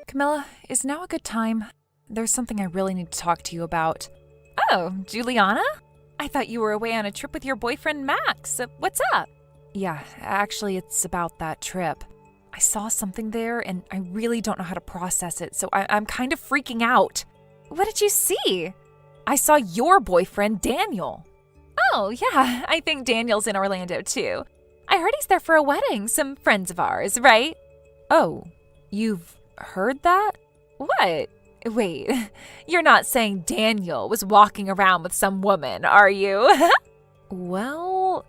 Camilla, is now a good time? There's something I really need to talk to you about. Oh, Juliana? I thought you were away on a trip with your boyfriend Max. What's up? Yeah, actually, it's about that trip. I saw something there, and I really don't know how to process it, so I'm kind of freaking out. What did you see? I saw your boyfriend, Daniel. Oh, yeah, I think Daniel's in Orlando, too. I heard he's there for a wedding, some friends of ours, right? Oh, you've heard that? What? Wait, you're not saying Daniel was walking around with some woman, are you? Well,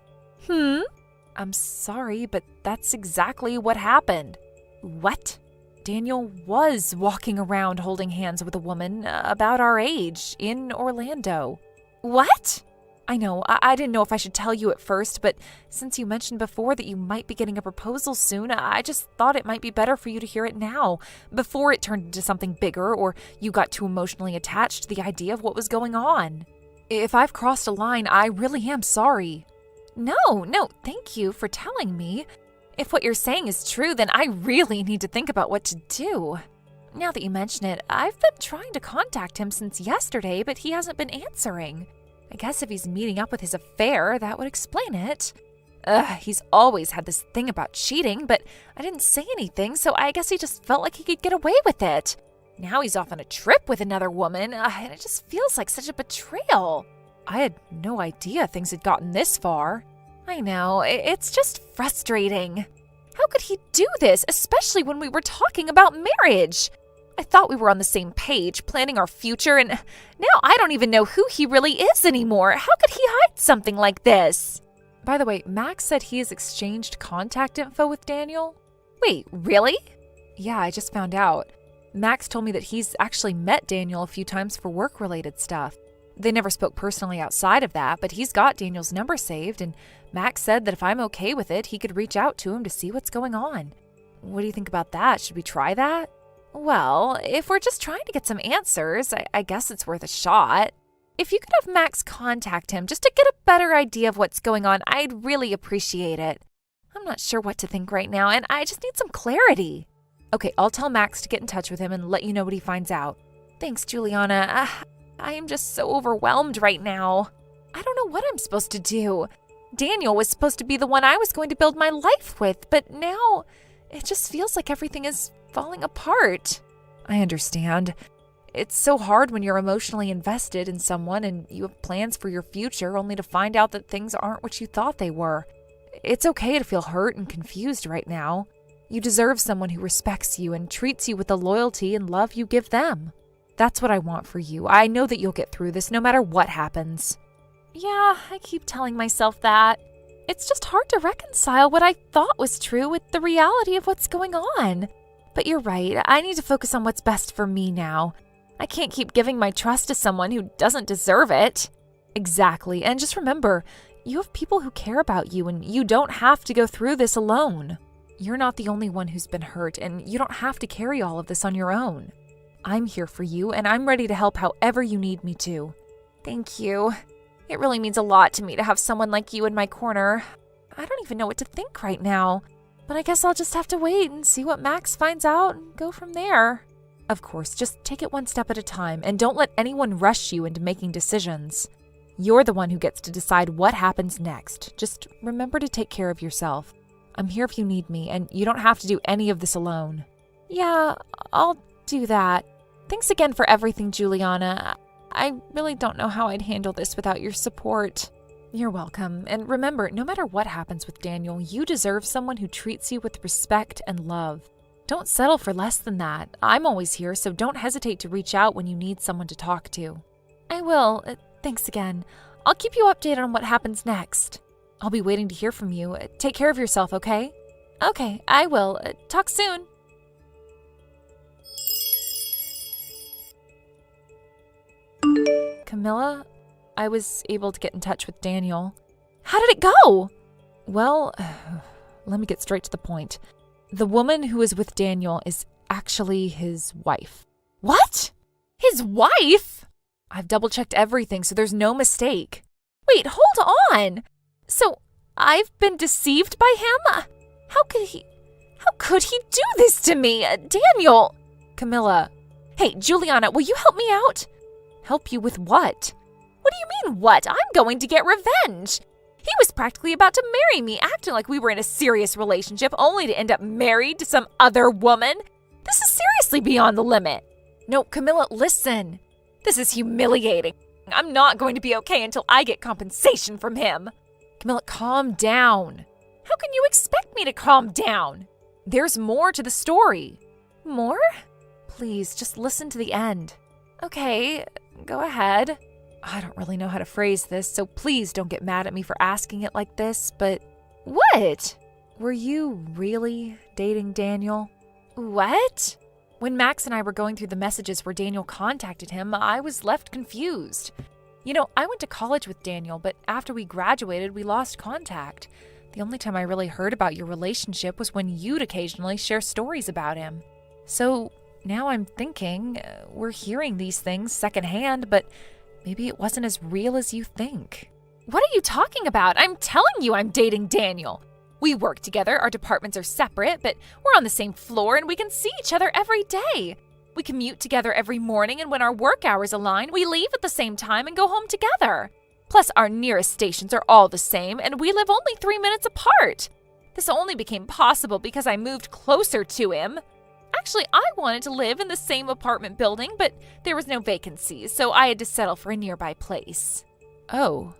I'm sorry, but that's exactly what happened. What? Daniel was walking around holding hands with a woman about our age in Orlando. What? I know, I didn't know if I should tell you at first, but since you mentioned before that you might be getting a proposal soon, I just thought it might be better for you to hear it now, before it turned into something bigger or you got too emotionally attached to the idea of what was going on. If I've crossed a line, I really am sorry. No, thank you for telling me. If what you're saying is true, then I really need to think about what to do. Now that you mention it, I've been trying to contact him since yesterday, but he hasn't been answering. I guess if he's meeting up with his affair, that would explain it. He's always had this thing about cheating, but I didn't say anything, so I guess he just felt like he could get away with it. Now he's off on a trip with another woman, and it just feels like such a betrayal. I had no idea things had gotten this far. I know, it's just frustrating. How could he do this, especially when we were talking about marriage? I thought we were on the same page, planning our future, and now I don't even know who he really is anymore. How could he hide something like this? By the way, Max said he has exchanged contact info with Daniel. Wait, really? Yeah, I just found out. Max told me that he's actually met Daniel a few times for work-related stuff. They never spoke personally outside of that, but he's got Daniel's number saved, and Max said that if I'm okay with it, he could reach out to him to see what's going on. What do you think about that? Should we try that? Well, if we're just trying to get some answers, I guess it's worth a shot. If you could have Max contact him just to get a better idea of what's going on, I'd really appreciate it. I'm not sure what to think right now, and I just need some clarity. Okay, I'll tell Max to get in touch with him and let you know what he finds out. Thanks, Juliana. I am just so overwhelmed right now. I don't know what I'm supposed to do. Daniel was supposed to be the one I was going to build my life with, but now it just feels like everything is falling apart. I understand. It's so hard when you're emotionally invested in someone and you have plans for your future only to find out that things aren't what you thought they were. It's okay to feel hurt and confused right now. You deserve someone who respects you and treats you with the loyalty and love you give them. That's what I want for you. I know that you'll get through this no matter what happens. Yeah, I keep telling myself that. It's just hard to reconcile what I thought was true with the reality of what's going on. But you're right, I need to focus on what's best for me now. I can't keep giving my trust to someone who doesn't deserve it. Exactly, and just remember, you have people who care about you and you don't have to go through this alone. You're not the only one who's been hurt and you don't have to carry all of this on your own. I'm here for you and I'm ready to help however you need me to. Thank you. It really means a lot to me to have someone like you in my corner. I don't even know what to think right now. But I guess I'll just have to wait and see what Max finds out and go from there. Of course, just take it one step at a time and don't let anyone rush you into making decisions. You're the one who gets to decide what happens next. Just remember to take care of yourself. I'm here if you need me, and you don't have to do any of this alone. Yeah, I'll do that. Thanks again for everything, Juliana. I really don't know how I'd handle this without your support. You're welcome. And remember, no matter what happens with Daniel, you deserve someone who treats you with respect and love. Don't settle for less than that. I'm always here, so don't hesitate to reach out when you need someone to talk to. I will. Thanks again. I'll keep you updated on what happens next. I'll be waiting to hear from you. Take care of yourself, okay? Okay, I will. Talk soon. Camilla, I was able to get in touch with Daniel. How did it go? Well, let me get straight to the point. The woman who is with Daniel is actually his wife. What? His wife? I've double-checked everything, so there's no mistake. Wait, hold on. So, I've been deceived by him? How could he do this to me? Daniel, Camilla. Hey, Juliana, will you help me out? Help you with what? What do you mean, what? I'm going to get revenge. He was practically about to marry me, acting like we were in a serious relationship, only to end up married to some other woman. This is seriously beyond the limit. No, Camilla, listen. This is humiliating. I'm not going to be okay until I get compensation from him. Camilla, calm down. How can you expect me to calm down? There's more to the story. More? Please, just listen to the end. Okay, go ahead. I don't really know how to phrase this, so please don't get mad at me for asking it like this, but... What? Were you really dating Daniel? What? When Max and I were going through the messages where Daniel contacted him, I was left confused. You know, I went to college with Daniel, but after we graduated, we lost contact. The only time I really heard about your relationship was when you'd occasionally share stories about him. So now I'm thinking, we're hearing these things secondhand, but maybe it wasn't as real as you think. What are you talking about? I'm telling you I'm dating Daniel. We work together, our departments are separate, but we're on the same floor and we can see each other every day. We commute together every morning, and when our work hours align, we leave at the same time and go home together. Plus, our nearest stations are all the same, and we live only 3 minutes apart. This only became possible because I moved closer to him. Actually, I wanted to live in the same apartment building, but there was no vacancies, so I had to settle for a nearby place. Oh,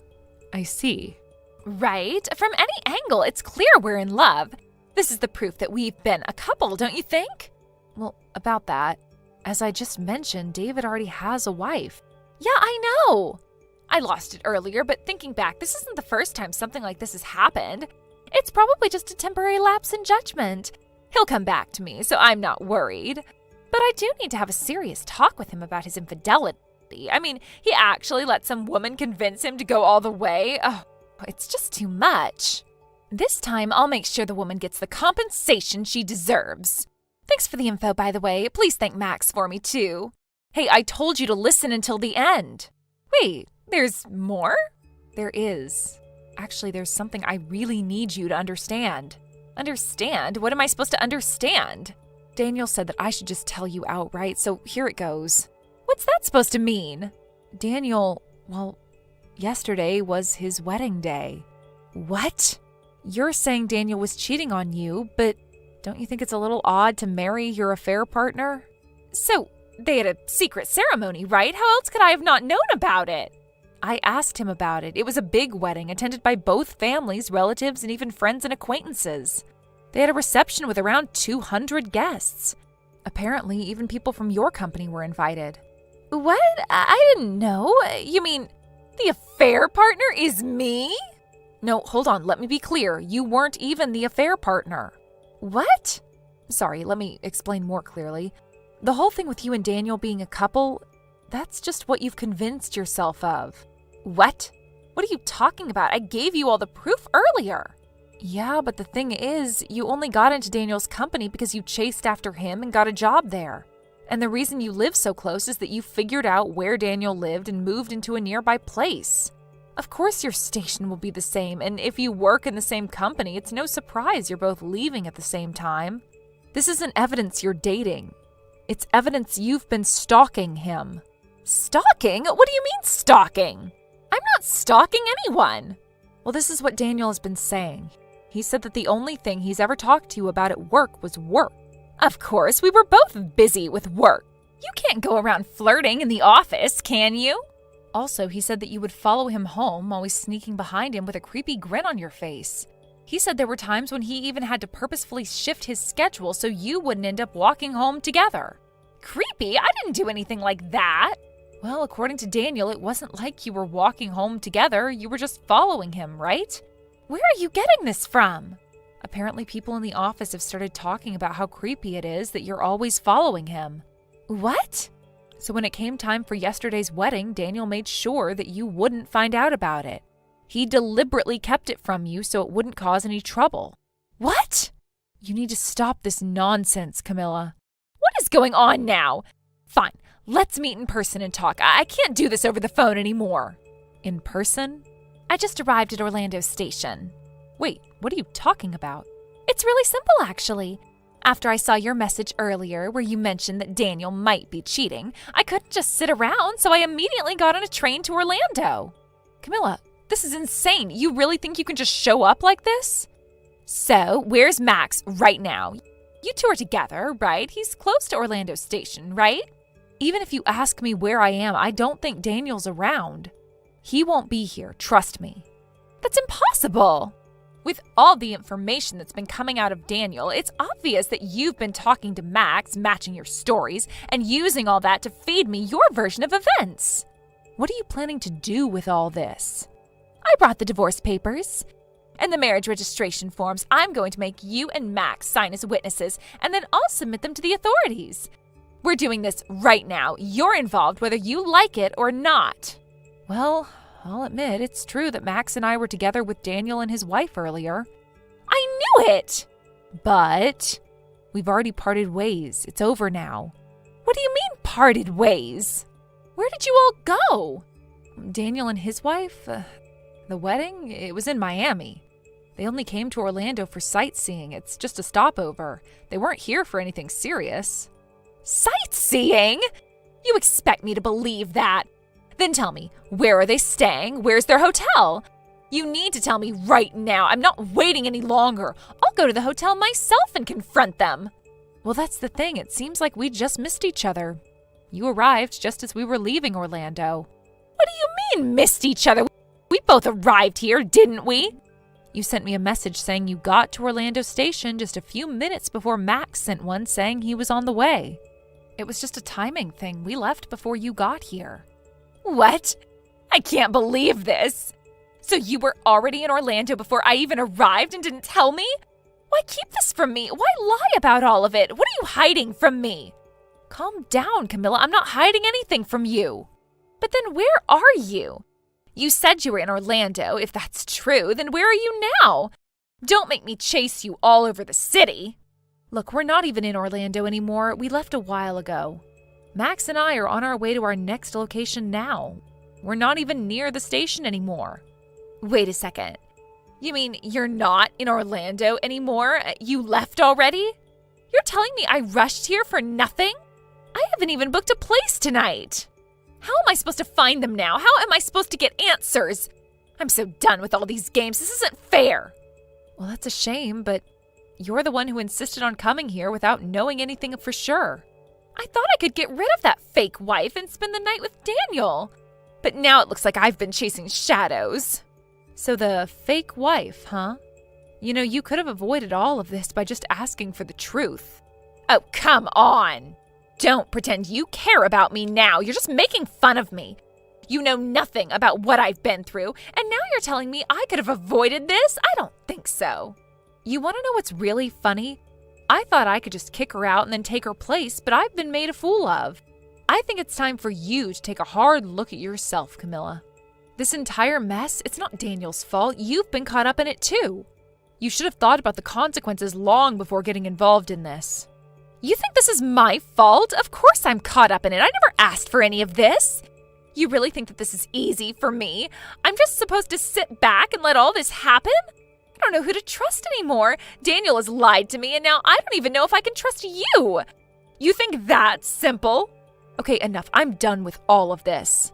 I see. Right? From any angle, it's clear we're in love. This is the proof that we've been a couple, don't you think? Well, about that, as I just mentioned, David already has a wife. Yeah, I know. I lost it earlier, but thinking back, this isn't the first time something like this has happened. It's probably just a temporary lapse in judgment. He'll come back to me, so I'm not worried. But I do need to have a serious talk with him about his infidelity. I mean, he actually let some woman convince him to go all the way. Oh, it's just too much. This time, I'll make sure the woman gets the compensation she deserves. Thanks for the info, by the way. Please thank Max for me, too. Hey, I told you to listen until the end. Wait, there's more? There is. Actually, there's something I really need you to understand. Understand? What am I supposed to understand? Daniel said that I should just tell you outright, so here it goes. What's that supposed to mean? Daniel, well, yesterday was his wedding day. What? You're saying Daniel was cheating on you, but don't you think it's a little odd to marry your affair partner? So, they had a secret ceremony, right? How else could I have not known about it? I asked him about it. It was a big wedding attended by both families, relatives, and even friends and acquaintances. They had a reception with around 200 guests. Apparently, even people from your company were invited. What? I didn't know. You mean the affair partner is me? No, hold on. Let me be clear. You weren't even the affair partner. What? Sorry, let me explain more clearly. The whole thing with you and Daniel being a couple, that's just what you've convinced yourself of. What? What are you talking about? I gave you all the proof earlier. Yeah, but the thing is, you only got into Daniel's company because you chased after him and got a job there. And the reason you live so close is that you figured out where Daniel lived and moved into a nearby place. Of course your station will be the same, and if you work in the same company, it's no surprise you're both leaving at the same time. This isn't evidence you're dating. It's evidence you've been stalking him. Stalking? What do you mean stalking? I'm not stalking anyone. Well, this is what Daniel has been saying. He said that the only thing he's ever talked to you about at work was work. Of course, we were both busy with work. You can't go around flirting in the office, can you? Also, he said that you would follow him home, always sneaking behind him with a creepy grin on your face. He said there were times when he even had to purposefully shift his schedule so you wouldn't end up walking home together. Creepy? I didn't do anything like that. Well, according to Daniel, it wasn't like you were walking home together. You were just following him, right? Where are you getting this from? Apparently, people in the office have started talking about how creepy it is that you're always following him. What? So when it came time for yesterday's wedding, Daniel made sure that you wouldn't find out about it. He deliberately kept it from you so it wouldn't cause any trouble. What? You need to stop this nonsense, Camilla. What is going on now? Fine, let's meet in person and talk. I can't do this over the phone anymore. In person? I just arrived at Orlando Station. Wait, what are you talking about? It's really simple, actually. After I saw your message earlier where you mentioned that Daniel might be cheating, I couldn't just sit around, so I immediately got on a train to Orlando. Camilla, this is insane. You really think you can just show up like this? So, where's Max right now? You two are together, right? He's close to Orlando Station, right? Even if you ask me where I am, I don't think Daniel's around. He won't be here, trust me. That's impossible! With all the information that's been coming out of Daniel, it's obvious that you've been talking to Max, matching your stories, and using all that to feed me your version of events. What are you planning to do with all this? I brought the divorce papers and the marriage registration forms. I'm going to make you and Max sign as witnesses, and then I'll submit them to the authorities. We're doing this right now. You're involved whether you like it or not. Well, I'll admit it's true that Max and I were together with Daniel and his wife earlier. I knew it! But we've already parted ways. It's over now. What do you mean, parted ways? Where did you all go? Daniel and his wife? The wedding? It was in Miami. They only came to Orlando for sightseeing. It's just a stopover. They weren't here for anything serious. Sightseeing? You expect me to believe that? Then tell me, where are they staying? Where's their hotel? You need to tell me right now. I'm not waiting any longer. I'll go to the hotel myself and confront them. Well, that's the thing. It seems like we just missed each other. You arrived just as we were leaving Orlando. What do you mean, missed each other? We both arrived here, didn't we? You sent me a message saying you got to Orlando Station just a few minutes before Max sent one saying he was on the way. It was just a timing thing. We left before you got here. What? I can't believe this. So you were already in Orlando before I even arrived and didn't tell me? Why keep this from me? Why lie about all of it? What are you hiding from me? Calm down, Camilla. I'm not hiding anything from you. But then where are you? You said you were in Orlando. If that's true, then where are you now? Don't make me chase you all over the city. Look, we're not even in Orlando anymore. We left a while ago. Max and I are on our way to our next location now. We're not even near the station anymore. Wait a second. You mean you're not in Orlando anymore? You left already? You're telling me I rushed here for nothing? I haven't even booked a place tonight. How am I supposed to find them now? How am I supposed to get answers? I'm so done with all these games. This isn't fair. Well, that's a shame, but you're the one who insisted on coming here without knowing anything for sure. I thought I could get rid of that fake wife and spend the night with Daniel. But now it looks like I've been chasing shadows. So the fake wife, huh? You know, you could have avoided all of this by just asking for the truth. Oh, come on. Don't pretend you care about me now. You're just making fun of me. You know nothing about what I've been through, and now you're telling me I could have avoided this? I don't think so. You want to know what's really funny? I thought I could just kick her out and then take her place, but I've been made a fool of. I think it's time for you to take a hard look at yourself, Camilla. This entire mess, it's not Daniel's fault. You've been caught up in it too. You should have thought about the consequences long before getting involved in this. You think this is my fault? Of course I'm caught up in it. I never asked for any of this. You really think that this is easy for me? I'm just supposed to sit back and let all this happen? I don't know who to trust anymore. Daniel has lied to me, and now I don't even know if I can trust you. You think that's simple? Okay, enough. I'm done with all of this.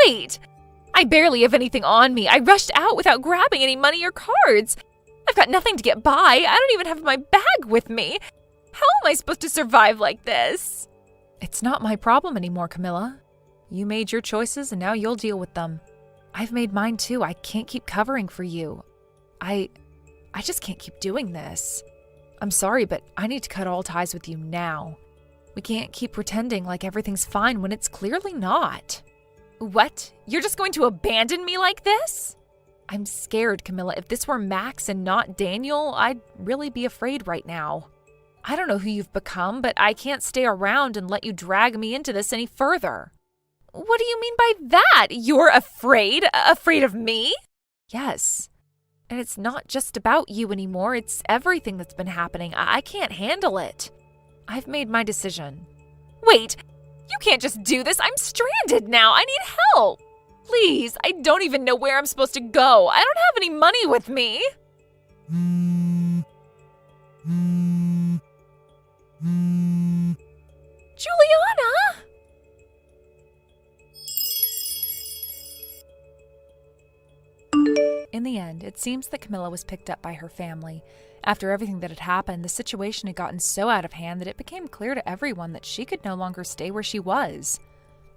Wait, I barely have anything on me. I rushed out without grabbing any money or cards. I've got nothing to get by. I don't even have my bag with me. How am I supposed to survive like this? It's not my problem anymore, Camilla. You made your choices and now you'll deal with them. I've made mine too. I can't keep covering for you. I just can't keep doing this. I'm sorry, but I need to cut all ties with you now. We can't keep pretending like everything's fine when it's clearly not. What? You're just going to abandon me like this? I'm scared, Camilla. If this were Max and not Daniel, I'd really be afraid right now. I don't know who you've become, but I can't stay around and let you drag me into this any further. What do you mean by that? You're afraid? Afraid of me? Yes. And it's not just about you anymore. It's everything that's been happening. I can't handle it. I've made my decision. Wait, you can't just do this. I'm stranded now. I need help. Please, I don't even know where I'm supposed to go. I don't have any money with me. Juliana! In the end, it seems that Camilla was picked up by her family. After everything that had happened, the situation had gotten so out of hand that it became clear to everyone that she could no longer stay where she was.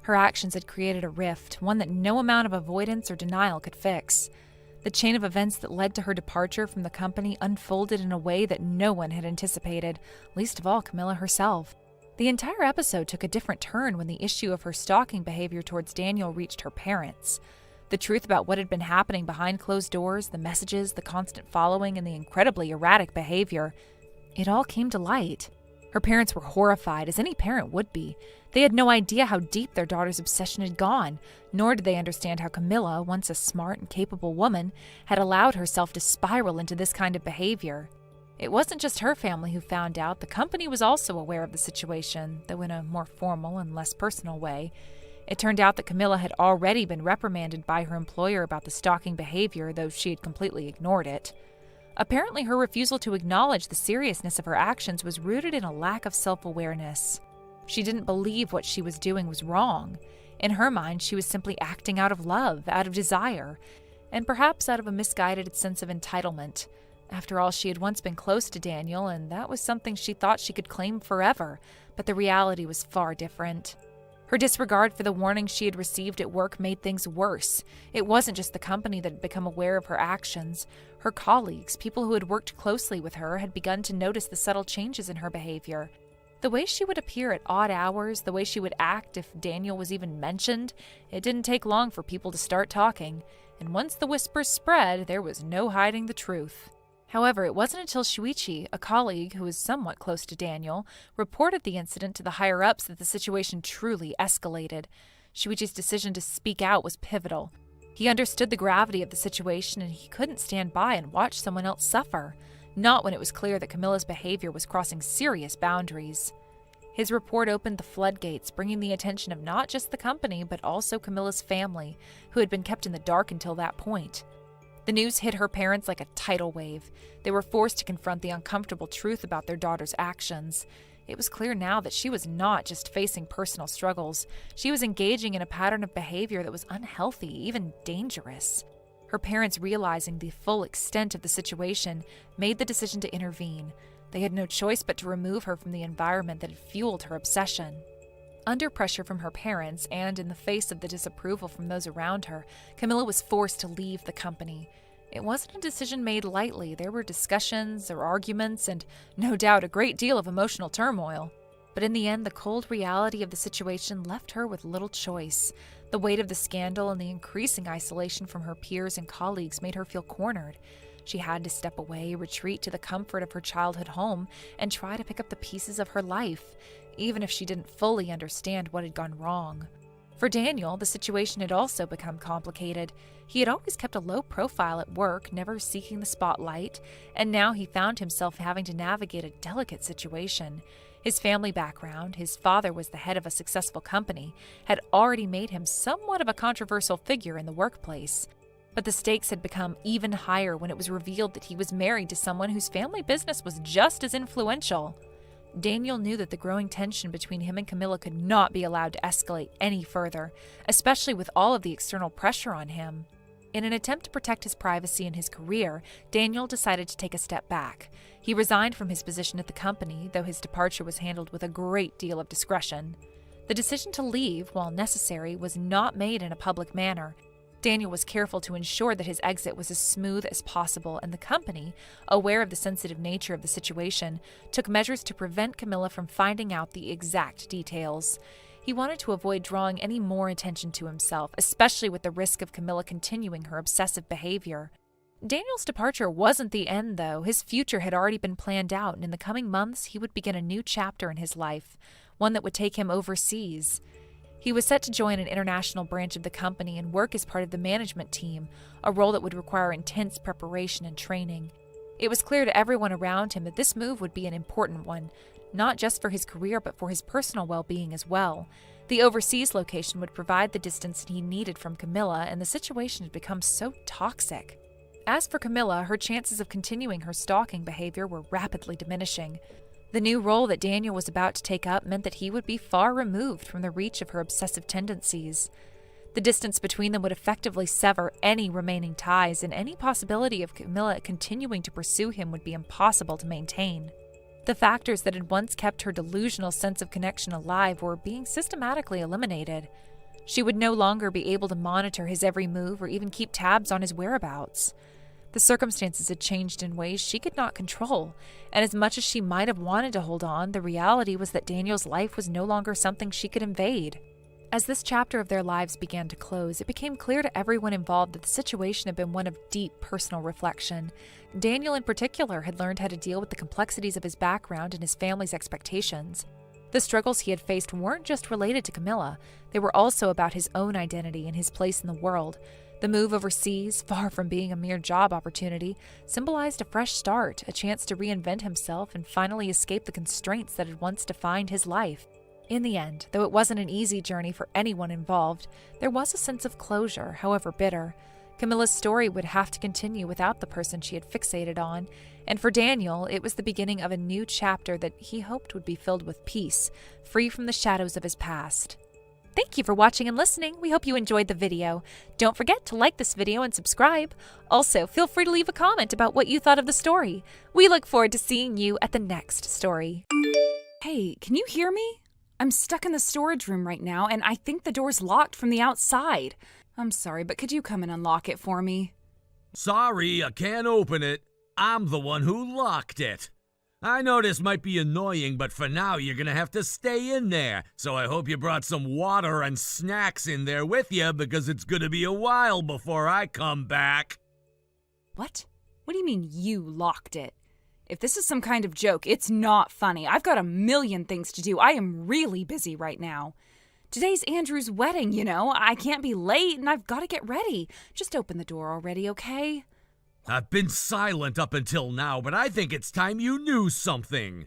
Her actions had created a rift, one that no amount of avoidance or denial could fix. The chain of events that led to her departure from the company unfolded in a way that no one had anticipated, least of all Camilla herself. The entire episode took a different turn when the issue of her stalking behavior towards Daniel reached her parents. The truth about what had been happening behind closed doors, the messages, the constant following, and the incredibly erratic behavior, it all came to light. Her parents were horrified, as any parent would be. They had no idea how deep their daughter's obsession had gone, nor did they understand how Camilla, once a smart and capable woman, had allowed herself to spiral into this kind of behavior. It wasn't just her family who found out. The company was also aware of the situation, though in a more formal and less personal way. It turned out that Camilla had already been reprimanded by her employer about the stalking behavior, though she had completely ignored it. Apparently, her refusal to acknowledge the seriousness of her actions was rooted in a lack of self-awareness. She didn't believe what she was doing was wrong. In her mind, she was simply acting out of love, out of desire, and perhaps out of a misguided sense of entitlement. After all, she had once been close to Daniel, and that was something she thought she could claim forever, but the reality was far different. Her disregard for the warnings she had received at work made things worse. It wasn't just the company that had become aware of her actions. Her colleagues, people who had worked closely with her, had begun to notice the subtle changes in her behavior. The way she would appear at odd hours, the way she would act if Daniel was even mentioned, it didn't take long for people to start talking. And once the whispers spread, there was no hiding the truth. However, it wasn't until Shuichi, a colleague who was somewhat close to Daniel, reported the incident to the higher-ups that the situation truly escalated. Shuichi's decision to speak out was pivotal. He understood the gravity of the situation, and he couldn't stand by and watch someone else suffer, not when it was clear that Camilla's behavior was crossing serious boundaries. His report opened the floodgates, bringing the attention of not just the company, but also Camilla's family, who had been kept in the dark until that point. The news hit her parents like a tidal wave. They were forced to confront the uncomfortable truth about their daughter's actions. It was clear now that she was not just facing personal struggles. She was engaging in a pattern of behavior that was unhealthy, even dangerous. Her parents, realizing the full extent of the situation, made the decision to intervene. They had no choice but to remove her from the environment that had fueled her obsession. Under pressure from her parents, and in the face of the disapproval from those around her, Camilla was forced to leave the company. It wasn't a decision made lightly. There were discussions or arguments, and no doubt a great deal of emotional turmoil. But in the end, the cold reality of the situation left her with little choice. The weight of the scandal and the increasing isolation from her peers and colleagues made her feel cornered. She had to step away, retreat to the comfort of her childhood home, and try to pick up the pieces of her life, even if she didn't fully understand what had gone wrong. For Daniel, the situation had also become complicated. He had always kept a low profile at work, never seeking the spotlight, and now he found himself having to navigate a delicate situation. His family background, his father was the head of a successful company, had already made him somewhat of a controversial figure in the workplace. But the stakes had become even higher when it was revealed that he was married to someone whose family business was just as influential. Daniel knew that the growing tension between him and Camilla could not be allowed to escalate any further, especially with all of the external pressure on him. In an attempt to protect his privacy and his career, Daniel decided to take a step back. He resigned from his position at the company, though his departure was handled with a great deal of discretion. The decision to leave, while necessary, was not made in a public manner. Daniel was careful to ensure that his exit was as smooth as possible, and the company, aware of the sensitive nature of the situation, took measures to prevent Camilla from finding out the exact details. He wanted to avoid drawing any more attention to himself, especially with the risk of Camilla continuing her obsessive behavior. Daniel's departure wasn't the end, though. His future had already been planned out, and in the coming months he would begin a new chapter in his life, one that would take him overseas. He was set to join an international branch of the company and work as part of the management team, a role that would require intense preparation and training. It was clear to everyone around him that this move would be an important one, not just for his career but for his personal well-being as well. The overseas location would provide the distance he needed from Camilla, and the situation had become so toxic. As for Camilla, her chances of continuing her stalking behavior were rapidly diminishing. The new role that Daniel was about to take up meant that he would be far removed from the reach of her obsessive tendencies. The distance between them would effectively sever any remaining ties, and any possibility of Camilla continuing to pursue him would be impossible to maintain. The factors that had once kept her delusional sense of connection alive were being systematically eliminated. She would no longer be able to monitor his every move or even keep tabs on his whereabouts. The circumstances had changed in ways she could not control, and as much as she might have wanted to hold on, the reality was that Daniel's life was no longer something she could invade. As this chapter of their lives began to close, it became clear to everyone involved that the situation had been one of deep personal reflection. Daniel in particular had learned how to deal with the complexities of his background and his family's expectations. The struggles he had faced weren't just related to Camilla, they were also about his own identity and his place in the world. The move overseas, far from being a mere job opportunity, symbolized a fresh start, a chance to reinvent himself and finally escape the constraints that had once defined his life. In the end, though it wasn't an easy journey for anyone involved, there was a sense of closure, however bitter. Camilla's story would have to continue without the person she had fixated on, and for Daniel, it was the beginning of a new chapter that he hoped would be filled with peace, free from the shadows of his past. Thank you for watching and listening. We hope you enjoyed the video. Don't forget to like this video and subscribe. Also, feel free to leave a comment about what you thought of the story. We look forward to seeing you at the next story. Hey, can you hear me? I'm stuck in the storage room right now, and I think the door's locked from the outside. I'm sorry, but could you come and unlock it for me? Sorry, I can't open it. I'm the one who locked it. I know this might be annoying, but for now you're gonna have to stay in there. So I hope you brought some water and snacks in there with you, because it's gonna be a while before I come back. What? What do you mean you locked it? If this is some kind of joke, it's not funny. I've got a million things to do. I am really busy right now. Today's Andrew's wedding, you know. I can't be late and I've got to get ready. Just open the door already, okay? I've been silent up until now, but I think it's time you knew something.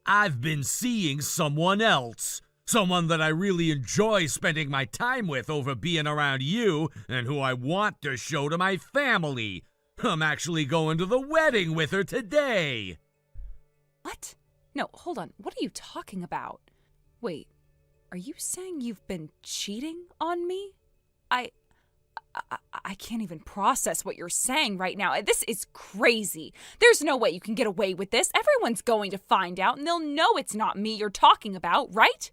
I've been seeing someone else. Someone that I really enjoy spending my time with over being around you, and who I want to show to my family. I'm actually going to the wedding with her today. What? No, hold on. What are you talking about? Wait, are you saying you've been cheating on me? I can't even process what you're saying right now. This is crazy. There's no way you can get away with this. Everyone's going to find out and they'll know it's not me you're talking about, right?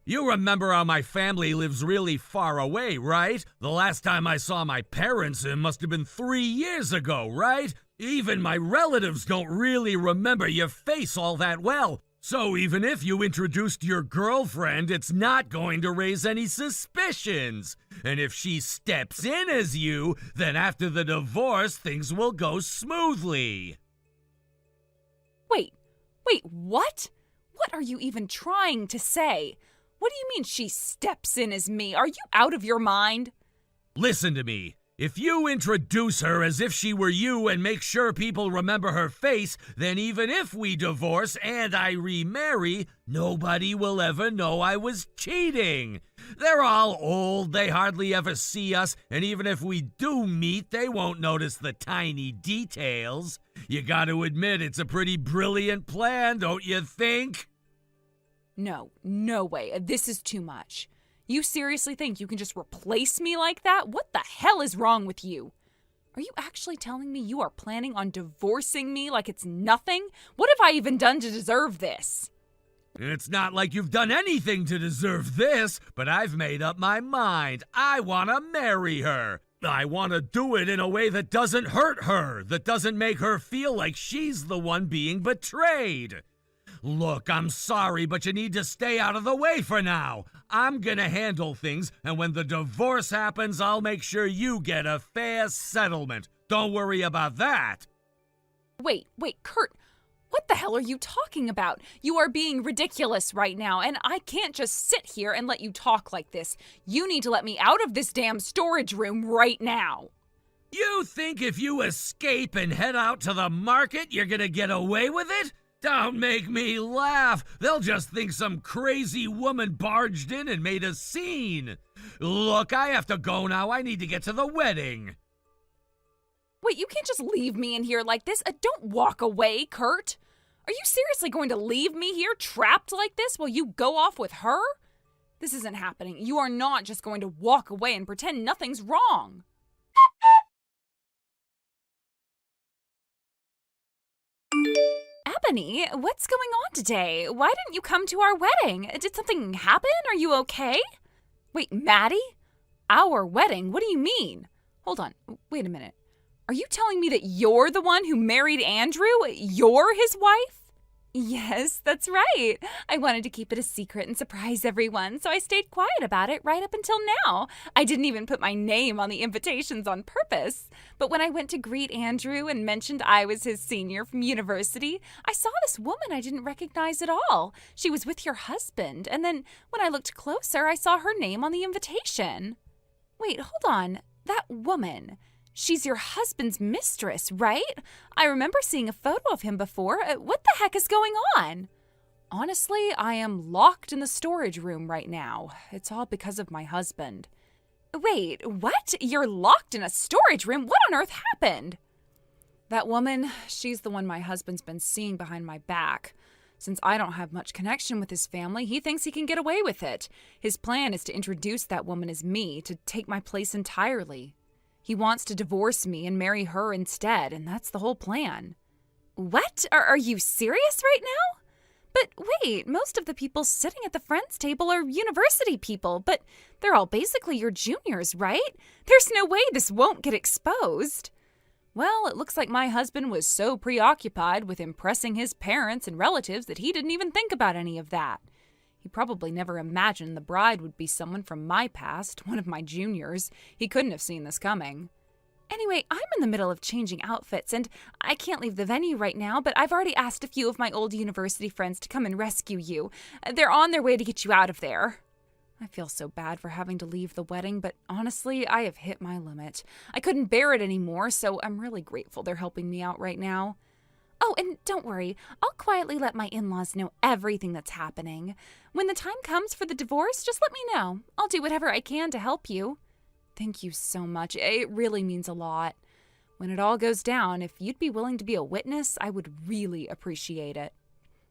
You remember how my family lives really far away, right? The last time I saw my parents, it must have been 3 years ago, right? Even my relatives don't really remember your face all that well. So even if you introduced your girlfriend, it's not going to raise any suspicions. And if she steps in as you, then after the divorce, things will go smoothly. Wait, what? What are you even trying to say? What do you mean she steps in as me? Are you out of your mind? Listen to me. If you introduce her as if she were you and make sure people remember her face, then even if we divorce and I remarry, nobody will ever know I was cheating. They're all old, they hardly ever see us, and even if we do meet, they won't notice the tiny details. You gotta admit, it's a pretty brilliant plan, don't you think? No way. This is too much. You seriously think you can just replace me like that? What the hell is wrong with you? Are you actually telling me you are planning on divorcing me like it's nothing? What have I even done to deserve this? It's not like you've done anything to deserve this, but I've made up my mind. I want to marry her. I want to do it in a way that doesn't hurt her, that doesn't make her feel like she's the one being betrayed. Look, I'm sorry, but you need to stay out of the way for now. I'm gonna handle things, and when the divorce happens, I'll make sure you get a fair settlement. Don't worry about that. Wait, Kurt, what the hell are you talking about? You are being ridiculous right now, and I can't just sit here and let you talk like this. You need to let me out of this damn storage room right now. You think if you escape and head out to the market, you're gonna get away with it? Don't make me laugh. They'll just think some crazy woman barged in and made a scene. Look, I have to go now. I need to get to the wedding. Wait, you can't just leave me in here like this. Don't walk away, Kurt. Are you seriously going to leave me here trapped like this while you go off with her? This isn't happening. You are not just going to walk away and pretend nothing's wrong. Ebony, what's going on today? Why didn't you come to our wedding? Did something happen? Are you okay? Wait, Maddie? Our wedding? What do you mean? Hold on, wait a minute. Are you telling me that you're the one who married Andrew? You're his wife? Yes, that's right. I wanted to keep it a secret and surprise everyone, so I stayed quiet about it right up until now. I didn't even put my name on the invitations on purpose. But when I went to greet Andrew and mentioned I was his senior from university, I saw this woman I didn't recognize at all. She was with your husband, and then when I looked closer, I saw her name on the invitation. Wait, hold on. That woman. She's your husband's mistress, right? I remember seeing a photo of him before. What the heck is going on? Honestly, I am locked in the storage room right now. It's all because of my husband. Wait, what? You're locked in a storage room? What on earth happened? That woman, she's the one my husband's been seeing behind my back. Since I don't have much connection with his family, he thinks he can get away with it. His plan is to introduce that woman as me, to take my place entirely. He wants to divorce me and marry her instead, and that's the whole plan. What? Are you serious right now? But wait, most of the people sitting at the friends table are university people, but they're all basically your juniors, right? There's no way this won't get exposed. Well, it looks like my husband was so preoccupied with impressing his parents and relatives that he didn't even think about any of that. He probably never imagined the bride would be someone from my past, one of my juniors. He couldn't have seen this coming. Anyway, I'm in the middle of changing outfits, and I can't leave the venue right now, but I've already asked a few of my old university friends to come and rescue you. They're on their way to get you out of there. I feel so bad for having to leave the wedding, but honestly, I have hit my limit. I couldn't bear it anymore, so I'm really grateful they're helping me out right now. Oh, and don't worry, I'll quietly let my in-laws know everything that's happening. When the time comes for the divorce, just let me know. I'll do whatever I can to help you. Thank you so much. It really means a lot. When it all goes down, if you'd be willing to be a witness, I would really appreciate it.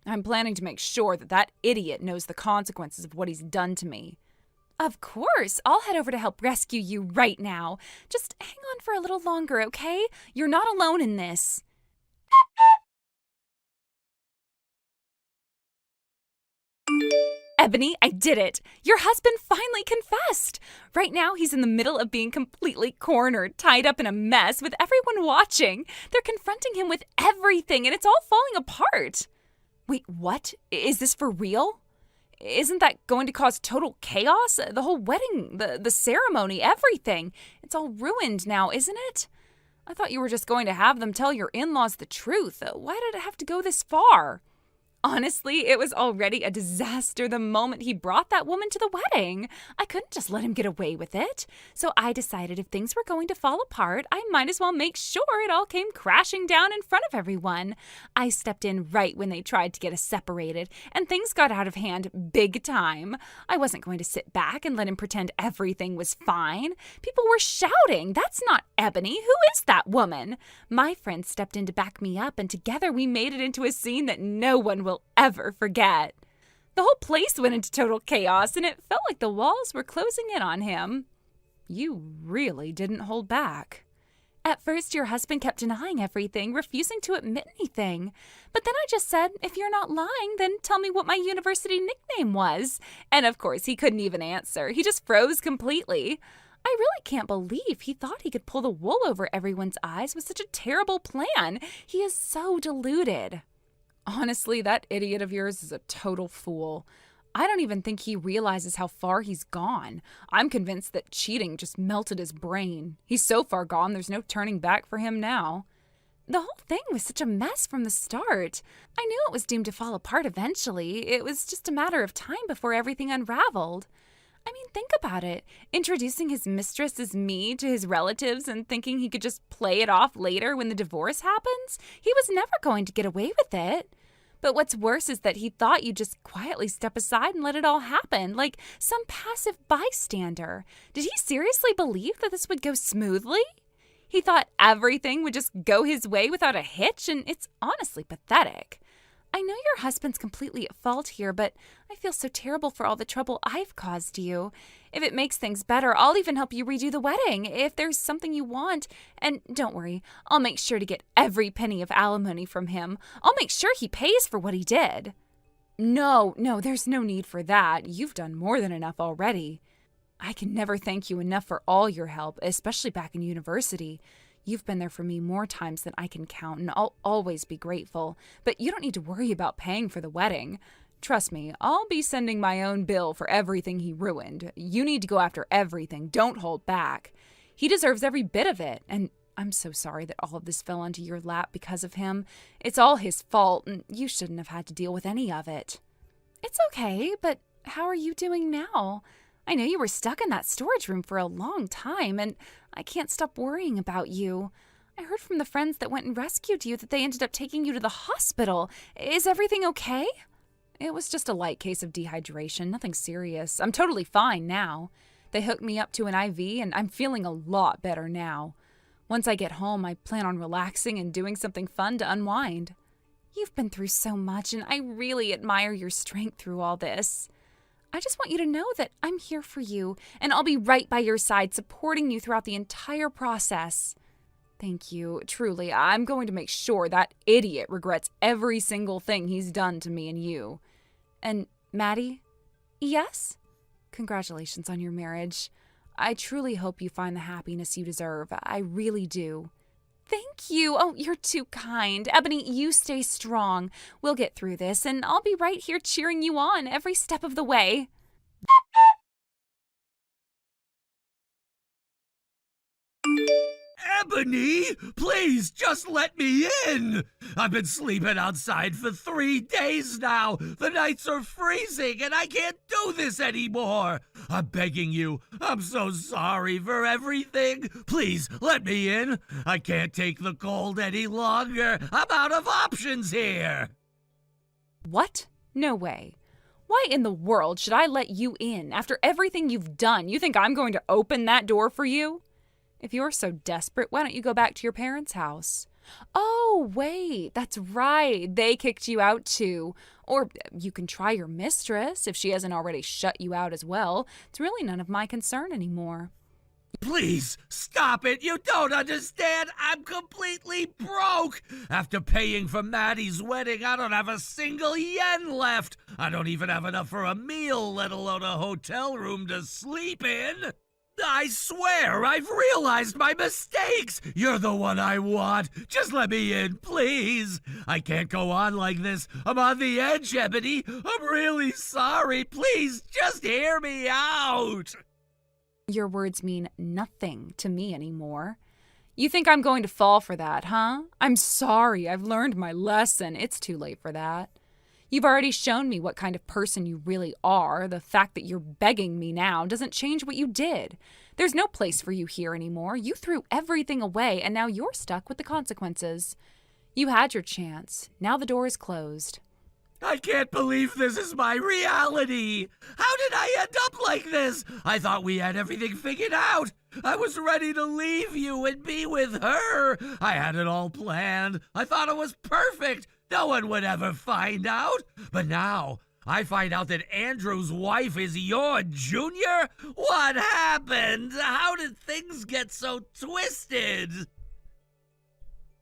I'm planning to make sure that that idiot knows the consequences of what he's done to me. Of course, I'll head over to help rescue you right now. Just hang on for a little longer, okay? You're not alone in this. Ebony, I did it. Your husband finally confessed. Right now, he's in the middle of being completely cornered, tied up in a mess with everyone watching. They're confronting him with everything, and it's all falling apart. Wait, what? Is this for real? Isn't that going to cause total chaos? The whole wedding, the ceremony, everything. It's all ruined now, isn't it? I thought you were just going to have them tell your in-laws the truth. Why did it have to go this far? Honestly, it was already a disaster the moment he brought that woman to the wedding. I couldn't just let him get away with it. So I decided if things were going to fall apart, I might as well make sure it all came crashing down in front of everyone. I stepped in right when they tried to get us separated, and things got out of hand big time. I wasn't going to sit back and let him pretend everything was fine. People were shouting, "That's not Ebony. Who is that woman?" My friend stepped in to back me up, and together we made it into a scene that no one will ever forget. The whole place went into total chaos, and it felt like the walls were closing in on him. You really didn't hold back. At first, your husband kept denying everything, refusing to admit anything. But then I just said, if you're not lying, then tell me what my university nickname was. And of course, he couldn't even answer. He just froze completely. I really can't believe he thought he could pull the wool over everyone's eyes with such a terrible plan. He is so deluded. Honestly, that idiot of yours is a total fool. I don't even think he realizes how far he's gone. I'm convinced that cheating just melted his brain. He's so far gone, there's no turning back for him now. The whole thing was such a mess from the start. I knew it was doomed to fall apart eventually. It was just a matter of time before everything unraveled. I mean, think about it. Introducing his mistress as me to his relatives and thinking he could just play it off later when the divorce happens? He was never going to get away with it. But what's worse is that he thought you'd just quietly step aside and let it all happen, like some passive bystander. Did he seriously believe that this would go smoothly? He thought everything would just go his way without a hitch, and it's honestly pathetic. I know your husband's completely at fault here, but I feel so terrible for all the trouble I've caused you. If it makes things better, I'll even help you redo the wedding if there's something you want. And don't worry, I'll make sure to get every penny of alimony from him. I'll make sure he pays for what he did. No, there's no need for that. You've done more than enough already. I can never thank you enough for all your help, especially back in university. You've been there for me more times than I can count, and I'll always be grateful. But you don't need to worry about paying for the wedding. Trust me, I'll be sending my own bill for everything he ruined. You need to go after everything. Don't hold back. He deserves every bit of it, and I'm so sorry that all of this fell onto your lap because of him. It's all his fault, and you shouldn't have had to deal with any of it. It's okay, but how are you doing now? I know you were stuck in that storage room for a long time, and I can't stop worrying about you. I heard from the friends that went and rescued you that they ended up taking you to the hospital. Is everything okay? It was just a light case of dehydration, nothing serious. I'm totally fine now. They hooked me up to an IV, and I'm feeling a lot better now. Once I get home, I plan on relaxing and doing something fun to unwind. You've been through so much, and I really admire your strength through all this. I just want you to know that I'm here for you, and I'll be right by your side, supporting you throughout the entire process. Thank you. Truly, I'm going to make sure that idiot regrets every single thing he's done to me and you. And, Maddie? Yes? Congratulations on your marriage. I truly hope you find the happiness you deserve. I really do. Thank you. Oh, you're too kind. Ebony, you stay strong. We'll get through this, and I'll be right here cheering you on every step of the way. Ebony, please just let me in. I've been sleeping outside for 3 days now. The nights are freezing and I can't do this anymore. I'm begging you. I'm so sorry for everything. Please let me in. I can't take the cold any longer. I'm out of options here. What? No way. Why in the world should I let you in after everything you've done? You think I'm going to open that door for you? If you're so desperate, why don't you go back to your parents' house? Oh, wait, that's right. They kicked you out too. Or you can try your mistress if she hasn't already shut you out as well. It's really none of my concern anymore. Please, stop it. You don't understand. I'm completely broke. After paying for Maddie's wedding, I don't have a single yen left. I don't even have enough for a meal, let alone a hotel room to sleep in. I swear, I've realized my mistakes. You're the one I want. Just let me in, please. I can't go on like this. I'm on the edge, Ebony. I'm really sorry. Please, just hear me out. Your words mean nothing to me anymore. You think I'm going to fall for that, huh? I'm sorry. I've learned my lesson. It's too late for that. You've already shown me what kind of person you really are. The fact that you're begging me now doesn't change what you did. There's no place for you here anymore. You threw everything away, and now you're stuck with the consequences. You had your chance. Now the door is closed. I can't believe this is my reality. How did I end up like this? I thought we had everything figured out. I was ready to leave you and be with her. I had it all planned. I thought it was perfect. No one would ever find out. But now, I find out that Andrew's wife is your junior? What happened? How did things get so twisted?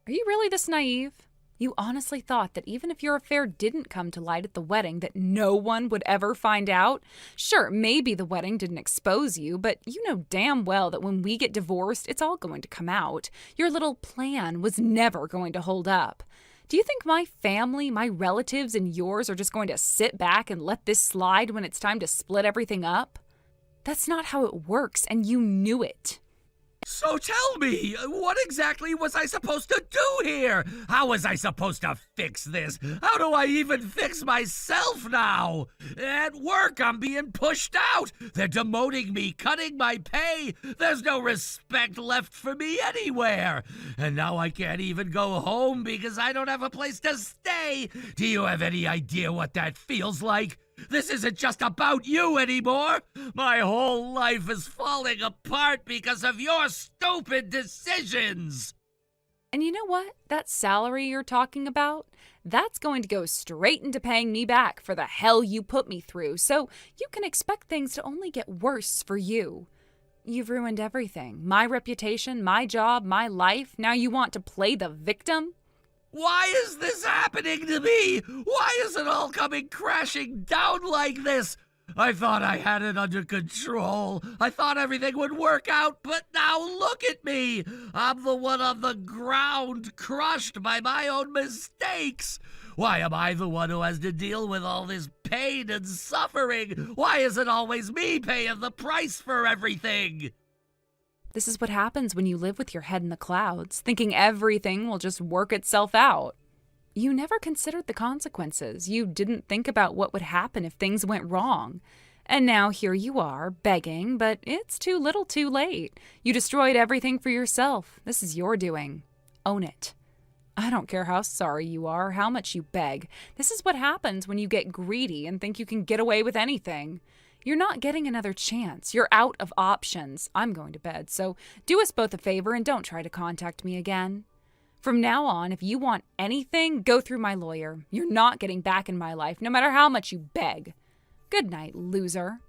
Are you really this naive? You honestly thought that even if your affair didn't come to light at the wedding, that no one would ever find out? Sure, maybe the wedding didn't expose you, but you know damn well that when we get divorced, it's all going to come out. Your little plan was never going to hold up. Do you think my family, my relatives, and yours are just going to sit back and let this slide when it's time to split everything up? That's not how it works, and you knew it. So tell me, what exactly was I supposed to do here? How was I supposed to fix this? How do I even fix myself now? At work, I'm being pushed out. They're demoting me, cutting my pay. There's no respect left for me anywhere. And now I can't even go home because I don't have a place to stay. Do you have any idea what that feels like? This isn't just about you anymore. My whole life is falling apart because of your stupid decisions. And you know what? That salary you're talking about, that's going to go straight into paying me back for the hell you put me through, so you can expect things to only get worse for you. You've ruined everything. My reputation, my job, my life. Now you want to play the victim? Why is this happening to me? Why is it all coming crashing down like this? I thought I had it under control. I thought everything would work out, but now look at me. I'm the one on the ground, crushed by my own mistakes. Why am I the one who has to deal with all this pain and suffering? Why is it always me paying the price for everything? This is what happens when you live with your head in the clouds, thinking everything will just work itself out. You never considered the consequences. You didn't think about what would happen if things went wrong. And now here you are, begging, but it's too little too late. You destroyed everything for yourself. This is your doing. Own it. I don't care how sorry you are, how much you beg. This is what happens when you get greedy and think you can get away with anything. You're not getting another chance. You're out of options. I'm going to bed, so do us both a favor and don't try to contact me again. From now on, if you want anything, go through my lawyer. You're not getting back in my life, no matter how much you beg. Good night, loser.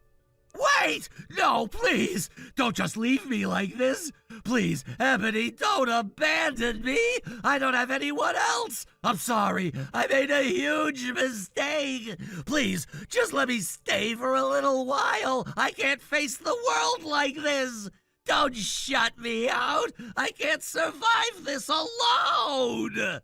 Wait! No, please! Don't just leave me like this! Please, Ebony, don't abandon me! I don't have anyone else! I'm sorry, I made a huge mistake! Please, just let me stay for a little while! I can't face the world like this! Don't shut me out! I can't survive this alone!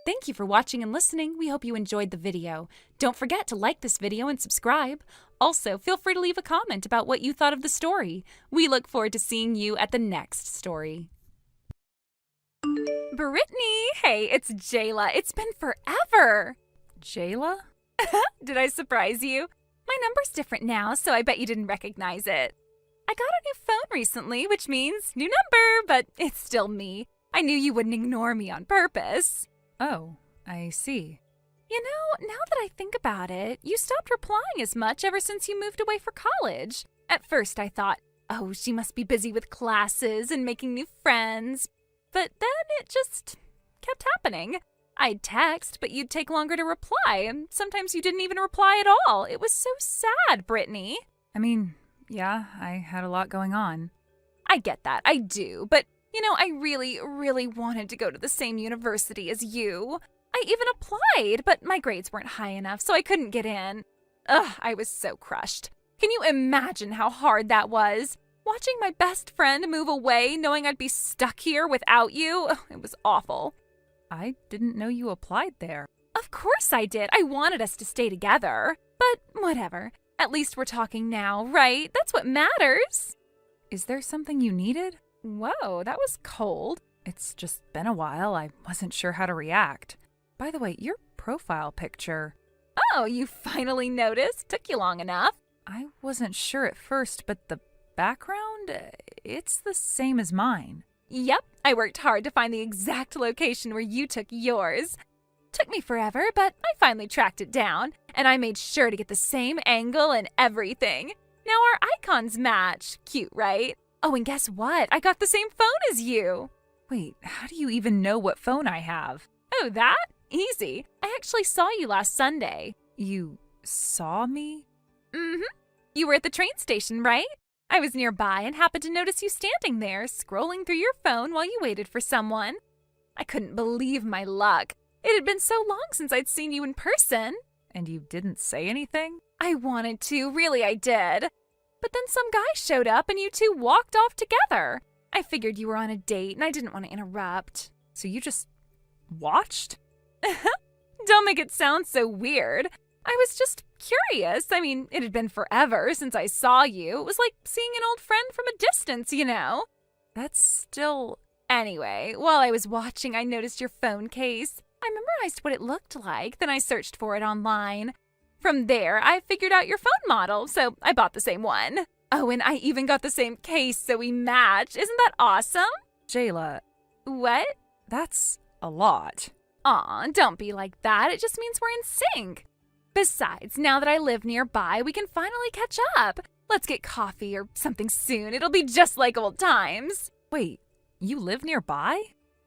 Thank you for watching and listening. We hope you enjoyed the video. Don't forget to like this video and subscribe. Also, feel free to leave a comment about what you thought of the story. We look forward to seeing you at the next story. Brittany! Hey, it's Jayla. It's been forever. Jayla? Did I surprise you? My number's different now, so I bet you didn't recognize it. I got a new phone recently, which means new number, but it's still me. I knew you wouldn't ignore me on purpose. Oh, I see. You know, now that I think about it, you stopped replying as much ever since you moved away for college. At first I thought, oh, she must be busy with classes and making new friends. But then it just kept happening. I'd text, but you'd take longer to reply, and sometimes you didn't even reply at all. It was so sad, Brittany. I mean, yeah, I had a lot going on. I get that, I do, but you know, I really, really wanted to go to the same university as you. I even applied, but my grades weren't high enough, so I couldn't get in. Ugh, I was so crushed. Can you imagine how hard that was? Watching my best friend move away, knowing I'd be stuck here without you, it was awful. I didn't know you applied there. Of course I did. I wanted us to stay together. But whatever. At least we're talking now, right? That's what matters. Is there something you needed? Whoa, that was cold. It's just been a while. I wasn't sure how to react. By the way, your profile picture. Oh, you finally noticed? Took you long enough. I wasn't sure at first, but the background, it's the same as mine. Yep, I worked hard to find the exact location where you took yours. Took me forever, but I finally tracked it down, and I made sure to get the same angle and everything. Now our icons match. Cute, right? Oh, and guess what? I got the same phone as you. Wait, how do you even know what phone I have? Oh, that? Easy. I actually saw you last Sunday. You saw me? Mm-hmm. You were at the train station, right? I was nearby and happened to notice you standing there, scrolling through your phone while you waited for someone. I couldn't believe my luck. It had been so long since I'd seen you in person. And you didn't say anything? I wanted to, really I did. But then some guy showed up and you two walked off together. I figured you were on a date and I didn't want to interrupt. So you just watched? Don't make it sound so weird. I was just curious. I mean, it had been forever since I saw you. It was like seeing an old friend from a distance, you know? That's still... Anyway, while I was watching, I noticed your phone case. I memorized what it looked like, then I searched for it online. From there, I figured out your phone model, so I bought the same one. Oh, and I even got the same case, so we match. Isn't that awesome? Jayla. What? That's a lot. Aw, don't be like that. It just means we're in sync. Besides, now that I live nearby, we can finally catch up. Let's get coffee or something soon. It'll be just like old times. Wait, you live nearby?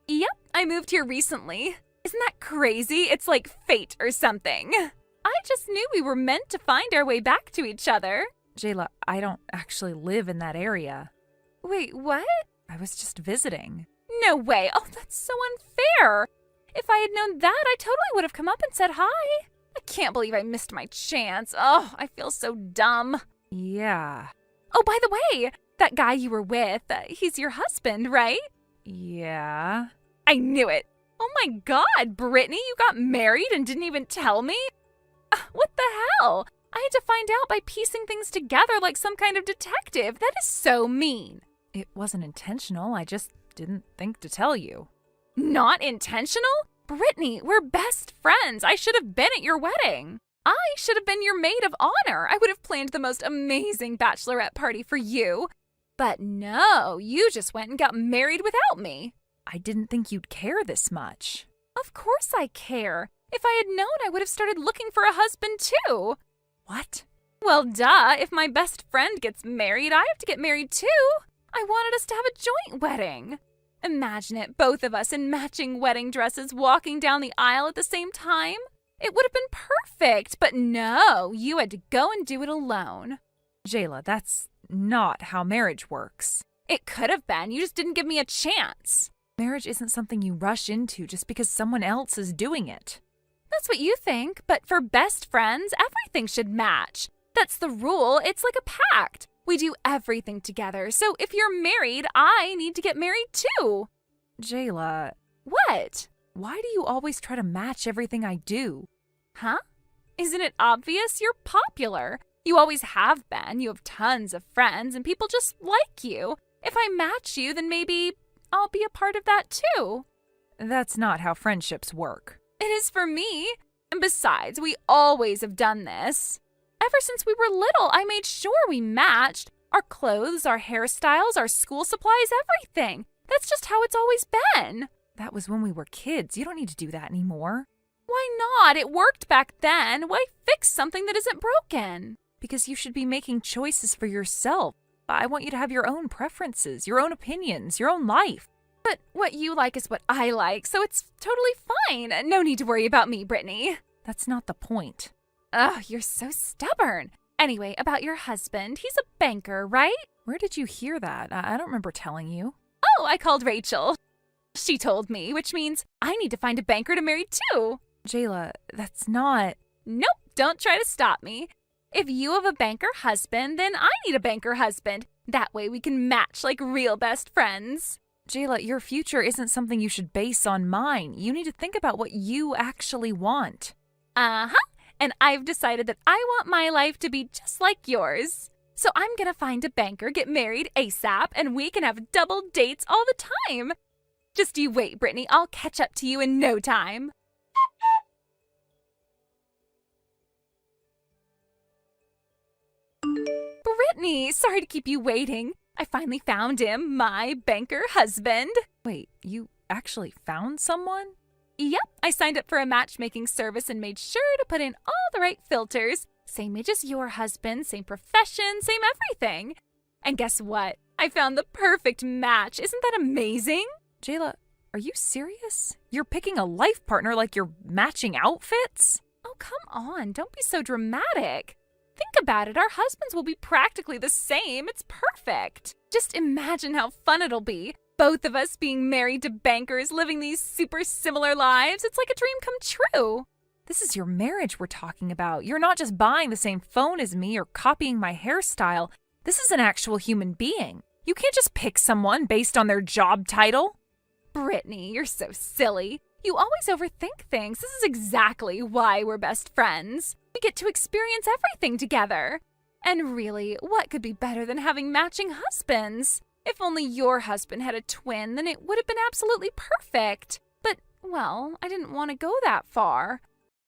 Yep, I moved here recently. Isn't that crazy? It's like fate or something. I just knew we were meant to find our way back to each other. Jayla, I don't actually live in that area. Wait, what? I was just visiting. No way. Oh, that's so unfair. If I had known that, I totally would have come up and said hi. I can't believe I missed my chance. Oh, I feel so dumb. Yeah. Oh, by the way, that guy you were with, he's your husband, right? Yeah. I knew it. Oh my God, Brittany, you got married and didn't even tell me? What the hell? I had to find out by piecing things together like some kind of detective. That is so mean. It wasn't intentional. I just didn't think to tell you. Not intentional? Brittany, we're best friends. I should have been at your wedding. I should have been your maid of honor. I would have planned the most amazing bachelorette party for you. But no, you just went and got married without me. I didn't think you'd care this much. Of course I care. If I had known, I would have started looking for a husband too. What? Well, duh. If my best friend gets married, I have to get married too. I wanted us to have a joint wedding. Imagine it, both of us in matching wedding dresses walking down the aisle at the same time. It would have been perfect, but no, you had to go and do it alone. Jayla, that's not how marriage works. It could have been. You just didn't give me a chance. Marriage isn't something you rush into just because someone else is doing it. That's what you think, but for best friends, everything should match. That's the rule. It's like a pact. We do everything together, so if you're married, I need to get married too. Jayla, What? why do you always try to match everything I do? Huh? Isn't it obvious? You're popular. You always have been. You have tons of friends, and people just like you. If I match you, then maybe I'll be a part of that too. That's not how friendships work. It is for me. And besides, we always have done this. Ever since we were little, I made sure we matched. Our clothes, our hairstyles, our school supplies, everything. That's just how it's always been. That was when we were kids. You don't need to do that anymore. Why not? It worked back then. Why fix something that isn't broken? Because you should be making choices for yourself. I want you to have your own preferences, your own opinions, your own life. But what you like is what I like, so it's totally fine. No need to worry about me, Brittany. That's not the point. Ugh, you're so stubborn. Anyway, about your husband, he's a banker, right? Where did you hear that? I don't remember telling you. Oh, I called Rachel. She told me, which means I need to find a banker to marry too. Jayla, that's not... Nope, don't try to stop me. If you have a banker husband, then I need a banker husband. That way we can match like real best friends. Jayla, your future isn't something you should base on mine. You need to think about what you actually want. Uh-huh. And I've decided that I want my life to be just like yours. So I'm gonna find a banker, get married ASAP, and we can have double dates all the time. Just you wait, Brittany. I'll catch up to you in no time. Brittany, sorry to keep you waiting. I finally found him, my banker husband. Wait, you actually found someone? Yep, I signed up for a matchmaking service and made sure to put in all the right filters. Same age as your husband, same profession, same everything. And guess what? I found the perfect match. Isn't that amazing? Jayla, are you serious? You're picking a life partner like you're matching outfits? Oh, come on. Don't be so dramatic. Think about it. Our husbands will be practically the same. It's perfect. Just imagine how fun it'll be. Both of us being married to bankers, living these super similar lives. It's like a dream come true. This is your marriage we're talking about. You're not just buying the same phone as me or copying my hairstyle. This is an actual human being. You can't just pick someone based on their job title. Brittany, you're so silly. You always overthink things. This is exactly why we're best friends. We get to experience everything together. And really, what could be better than having matching husbands? If only your husband had a twin, then it would have been absolutely perfect. But, well, I didn't want to go that far.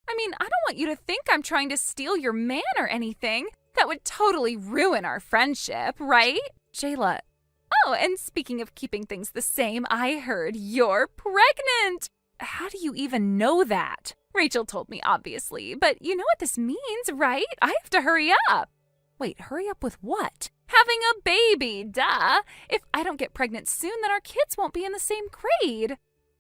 I mean, I don't want you to think I'm trying to steal your man or anything. That would totally ruin our friendship, right? Jayla. Oh, and speaking of keeping things the same, I heard you're pregnant. How do you even know that? Rachel told me, obviously, but you know what this means, right? I have to hurry up. Wait, hurry up with what? Having a baby, duh. If I don't get pregnant soon, then our kids won't be in the same grade.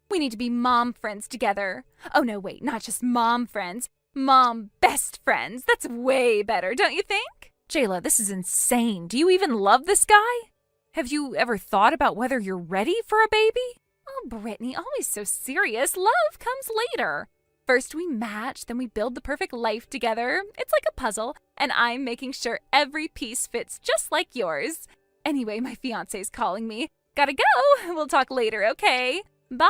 We need to be mom friends together. Oh, no, wait, not just mom friends. Mom best friends. That's way better, don't you think? Jayla, this is insane. Do you even love this guy? Have you ever thought about whether you're ready for a baby? Oh, Brittany, always so serious. Love comes later. First we match, then we build the perfect life together. It's like a puzzle, and I'm making sure every piece fits just like yours. Anyway, my fiancé's calling me. Gotta go. We'll talk later, okay? Bye.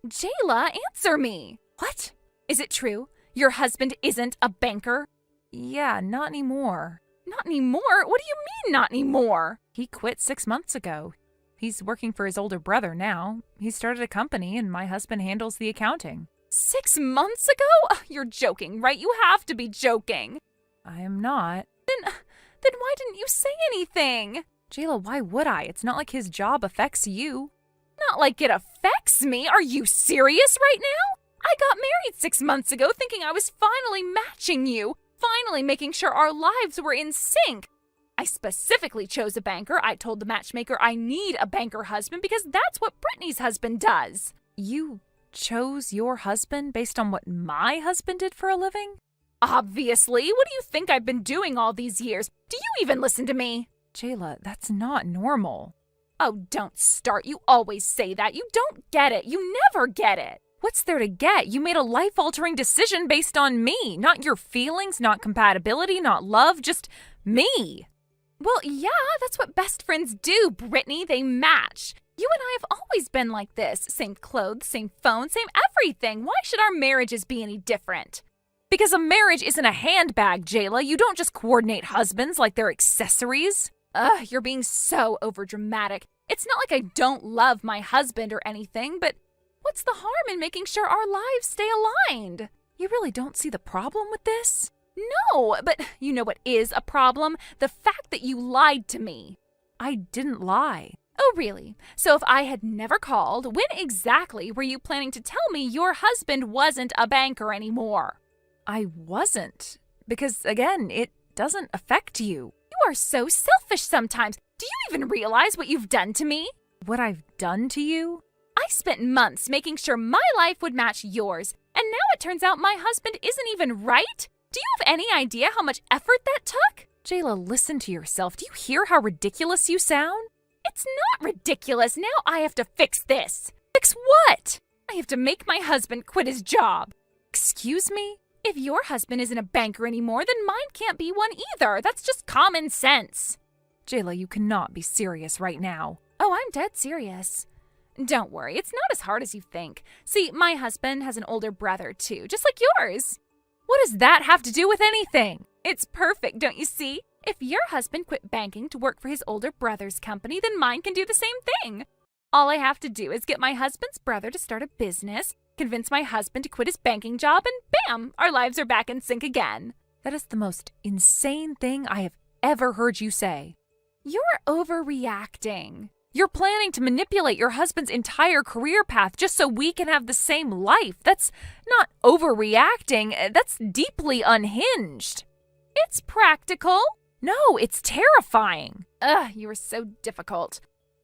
Jayla, answer me. What? Is it true? Your husband isn't a banker? Yeah, not anymore. Not anymore? What do you mean, not anymore? He quit 6 months ago. He's working for his older brother now. He started a company and my husband handles the accounting. 6 months ago? You're joking, right? You have to be joking. I am not. Then why didn't you say anything? Jayla, why would I? It's not like his job affects you. Not like it affects me. Are you serious right now? I got married 6 months ago thinking I was finally matching you, finally making sure our lives were in sync. I specifically chose a banker. I told the matchmaker I need a banker husband because that's what Brittany's husband does. You chose your husband based on what my husband did for a living? Obviously. What do you think I've been doing all these years? Do you even listen to me? Jayla, that's not normal. Oh, don't start. You always say that. You don't get it. You never get it. What's there to get? You made a life-altering decision based on me. Not your feelings, not compatibility, not love, just me. Well, yeah, that's what best friends do, Brittany. They match. You and I have always been like this. Same clothes, same phone, same everything. Why should our marriages be any different? Because a marriage isn't a handbag, Jayla. You don't just coordinate husbands like they're accessories. Ugh, you're being so overdramatic. It's not like I don't love my husband or anything, but what's the harm in making sure our lives stay aligned? You really don't see the problem with this? No, but you know what is a problem? The fact that you lied to me. I didn't lie. Oh, really? So if I had never called, when exactly were you planning to tell me your husband wasn't a banker anymore? I wasn't. Because, again, it doesn't affect you. You are so selfish sometimes. Do you even realize what you've done to me? What I've done to you? I spent months making sure my life would match yours, and now it turns out my husband isn't even right? Do you have any idea how much effort that took? Jayla, listen to yourself. Do you hear how ridiculous you sound? It's not ridiculous. Now I have to fix this. Fix what? I have to make my husband quit his job. Excuse me? If your husband isn't a banker anymore, then mine can't be one either. That's just common sense. Jayla, you cannot be serious right now. Oh, I'm dead serious. Don't worry, it's not as hard as you think. See, my husband has an older brother too, just like yours. What does that have to do with anything? It's perfect, don't you see? If your husband quit banking to work for his older brother's company, then mine can do the same thing. All I have to do is get my husband's brother to start a business, convince my husband to quit his banking job, and bam, our lives are back in sync again. That is the most insane thing I have ever heard you say. You're overreacting. You're planning to manipulate your husband's entire career path just so we can have the same life. That's not overreacting. That's deeply unhinged. It's practical. No, it's terrifying. Ugh, you are so difficult.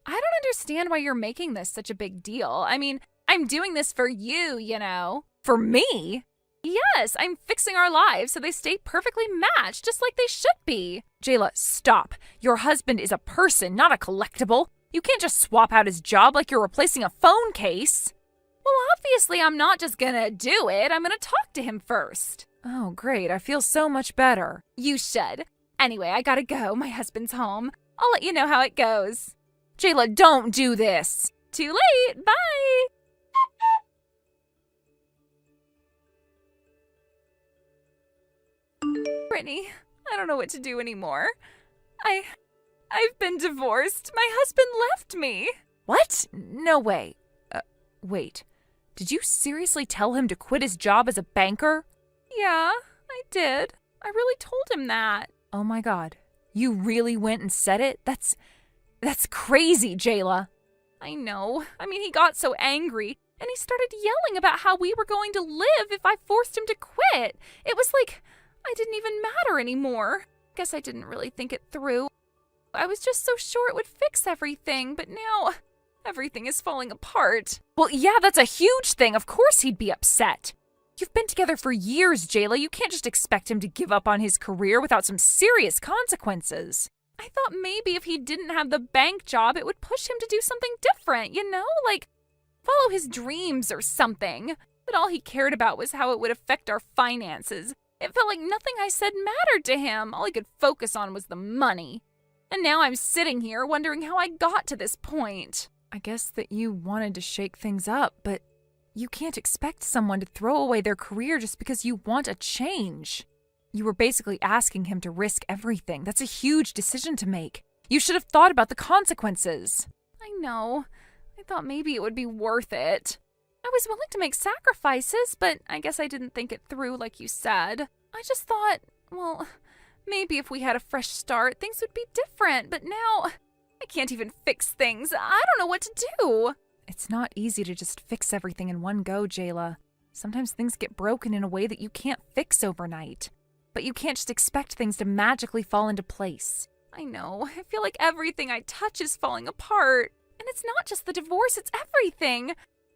I don't understand why you're making this such a big deal. I mean, I'm doing this for you, you know. For me? Yes, I'm fixing our lives so they stay perfectly matched, just like they should be. Jayla, stop. Your husband is a person, not a collectible. You can't just swap out his job like you're replacing a phone case. Well, obviously I'm not just gonna do it. I'm gonna talk to him first. Oh, great. I feel so much better. You should. Anyway, I gotta go. My husband's home. I'll let you know how it goes. Jayla, don't do this. Too late. Bye. Brittany, I don't know what to do anymore. I've been divorced. My husband left me. What? No way. Wait. Did you seriously tell him to quit his job as a banker? Yeah, I did. I really told him that. Oh my God. You really went and said it? That's That's crazy, Jayla. I know. He got so angry, and he started yelling about how we were going to live if I forced him to quit. It was like I didn't even matter anymore. Guess I didn't really think it through. I was just so sure it would fix everything, but now everything is falling apart. Well, yeah, that's a huge thing. Of course he'd be upset. You've been together for years, Jayla. You can't just expect him to give up on his career without some serious consequences. I thought maybe if he didn't have the bank job, it would push him to do something different, like follow his dreams or something. But all he cared about was how it would affect our finances. It felt like nothing I said mattered to him. All he could focus on was the money. And now I'm sitting here wondering how I got to this point. I guess that you wanted to shake things up, but you can't expect someone to throw away their career just because you want a change. You were basically asking him to risk everything. That's a huge decision to make. You should have thought about the consequences. I know. I thought maybe it would be worth it. I was willing to make sacrifices, but I guess I didn't think it through like you said. I just thought, well, maybe if we had a fresh start, things would be different. But now, I can't even fix things. I don't know what to do. It's not easy to just fix everything in one go, Jayla. Sometimes things get broken in a way that you can't fix overnight. But you can't just expect things to magically fall into place. I know. I feel like everything I touch is falling apart. And it's not just the divorce, it's everything.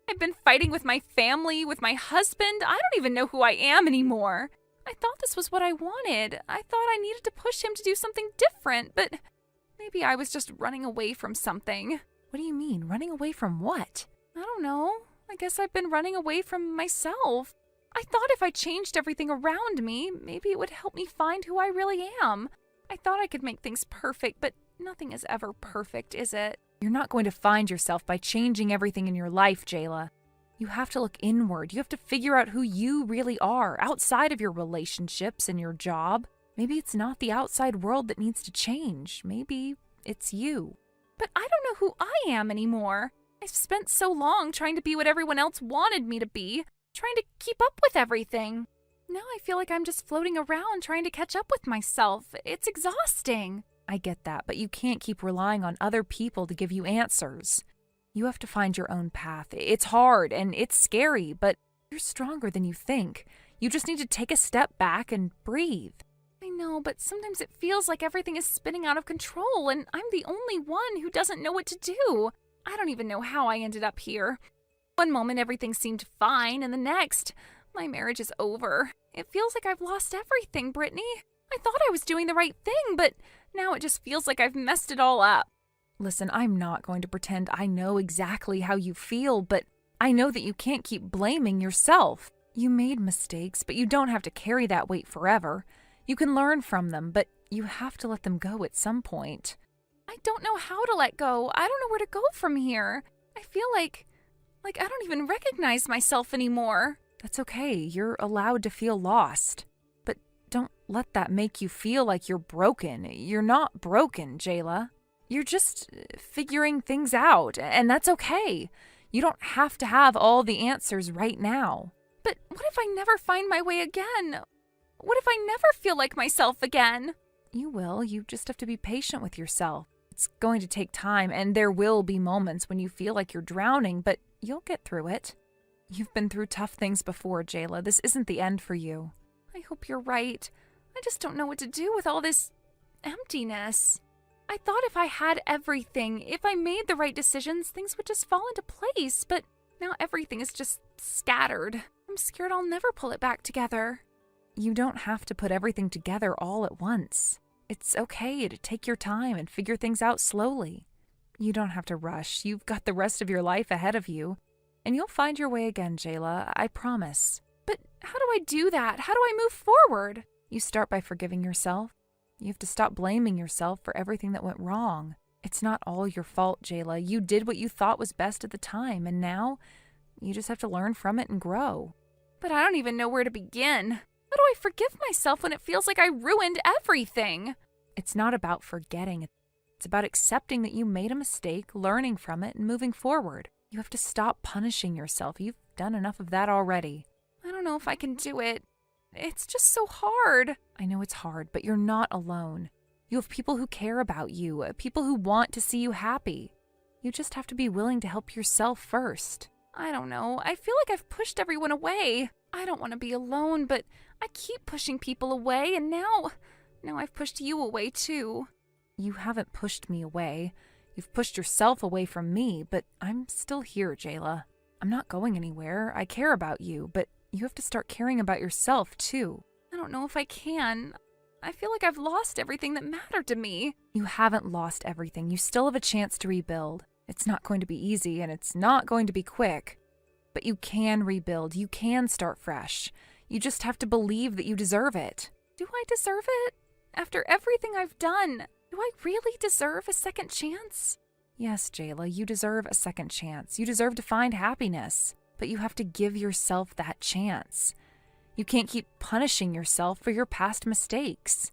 I've been fighting with my family, with my husband. I don't even know who I am anymore. I thought this was what I wanted. I thought I needed to push him to do something different, but maybe I was just running away from something. What do you mean? Running away from what? I don't know. I guess I've been running away from myself. I thought if I changed everything around me, maybe it would help me find who I really am. I thought I could make things perfect, but nothing is ever perfect, is it? You're not going to find yourself by changing everything in your life, Jayla. You have to look inward. You have to figure out who you really are, outside of your relationships and your job. Maybe it's not the outside world that needs to change. Maybe it's you. But I don't know who I am anymore. I've spent so long trying to be what everyone else wanted me to be, trying to keep up with everything. Now I feel like I'm just floating around trying to catch up with myself. It's exhausting. I get that, but you can't keep relying on other people to give you answers. You have to find your own path. It's hard and it's scary, but you're stronger than you think. You just need to take a step back and breathe. I know, but sometimes it feels like everything is spinning out of control, and I'm the only one who doesn't know what to do. I don't even know how I ended up here. One moment everything seemed fine, and the next, my marriage is over. It feels like I've lost everything, Brittany. I thought I was doing the right thing, but now it just feels like I've messed it all up. Listen, I'm not going to pretend I know exactly how you feel, but I know that you can't keep blaming yourself. You made mistakes, but you don't have to carry that weight forever. You can learn from them, but you have to let them go at some point. I don't know how to let go. I don't know where to go from here. I feel like I don't even recognize myself anymore. That's okay. You're allowed to feel lost. But don't let that make you feel like you're broken. You're not broken, Jayla. You're just figuring things out, and that's okay. You don't have to have all the answers right now. But what if I never find my way again? What if I never feel like myself again? You will. You just have to be patient with yourself. It's going to take time, and there will be moments when you feel like you're drowning, but you'll get through it. You've been through tough things before, Jayla. This isn't the end for you. I hope you're right. I just don't know what to do with all this emptiness. I thought if I had everything, if I made the right decisions, things would just fall into place, but now everything is just scattered. I'm scared I'll never pull it back together. You don't have to put everything together all at once. It's okay to take your time and figure things out slowly. You don't have to rush. You've got the rest of your life ahead of you. And you'll find your way again, Jayla. I promise. But how do I do that? How do I move forward? You start by forgiving yourself. You have to stop blaming yourself for everything that went wrong. It's not all your fault, Jayla. You did what you thought was best at the time, and now you just have to learn from it and grow. But I don't even know where to begin. How do I forgive myself when it feels like I ruined everything? It's not about forgetting. It's about accepting that you made a mistake, learning from it, and moving forward. You have to stop punishing yourself. You've done enough of that already. I don't know if I can do it. It's just so hard. I know it's hard, but you're not alone. You have people who care about you, people who want to see you happy. You just have to be willing to help yourself first. I don't know. I feel like I've pushed everyone away. I don't want to be alone, but I keep pushing people away, and now I've pushed you away too. You haven't pushed me away. You've pushed yourself away from me, but I'm still here, Jayla. I'm not going anywhere. I care about you, but you have to start caring about yourself too. I don't know if I can. I feel like I've lost everything that mattered to me. You haven't lost everything. You still have a chance to rebuild. It's not going to be easy, and it's not going to be quick. But you can rebuild. You can start fresh. You just have to believe that you deserve it. Do I deserve it? After everything I've done, do I really deserve a second chance? Yes, Jayla, you deserve a second chance. You deserve to find happiness. But you have to give yourself that chance. You can't keep punishing yourself for your past mistakes.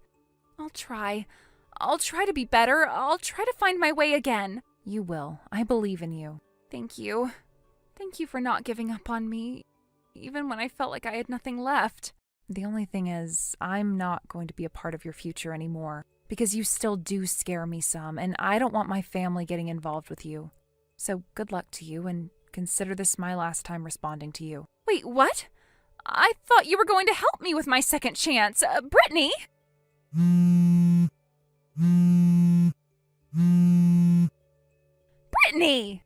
I'll try. I'll try to be better. I'll try to find my way again. You will. I believe in you. Thank you. Thank you for not giving up on me, even when I felt like I had nothing left. The only thing is, I'm not going to be a part of your future anymore, because you still do scare me some, and I don't want my family getting involved with you. So good luck to you, and consider this my last time responding to you. Wait, what? I thought you were going to help me with my second chance. Brittany? Brittany!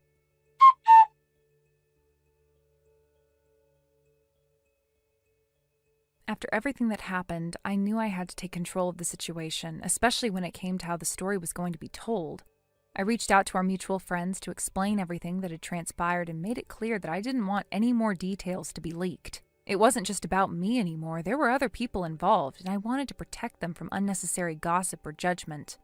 After everything that happened, I knew I had to take control of the situation, especially when it came to how the story was going to be told. I reached out to our mutual friends to explain everything that had transpired and made it clear that I didn't want any more details to be leaked. It wasn't just about me anymore, there were other people involved, and I wanted to protect them from unnecessary gossip or judgment.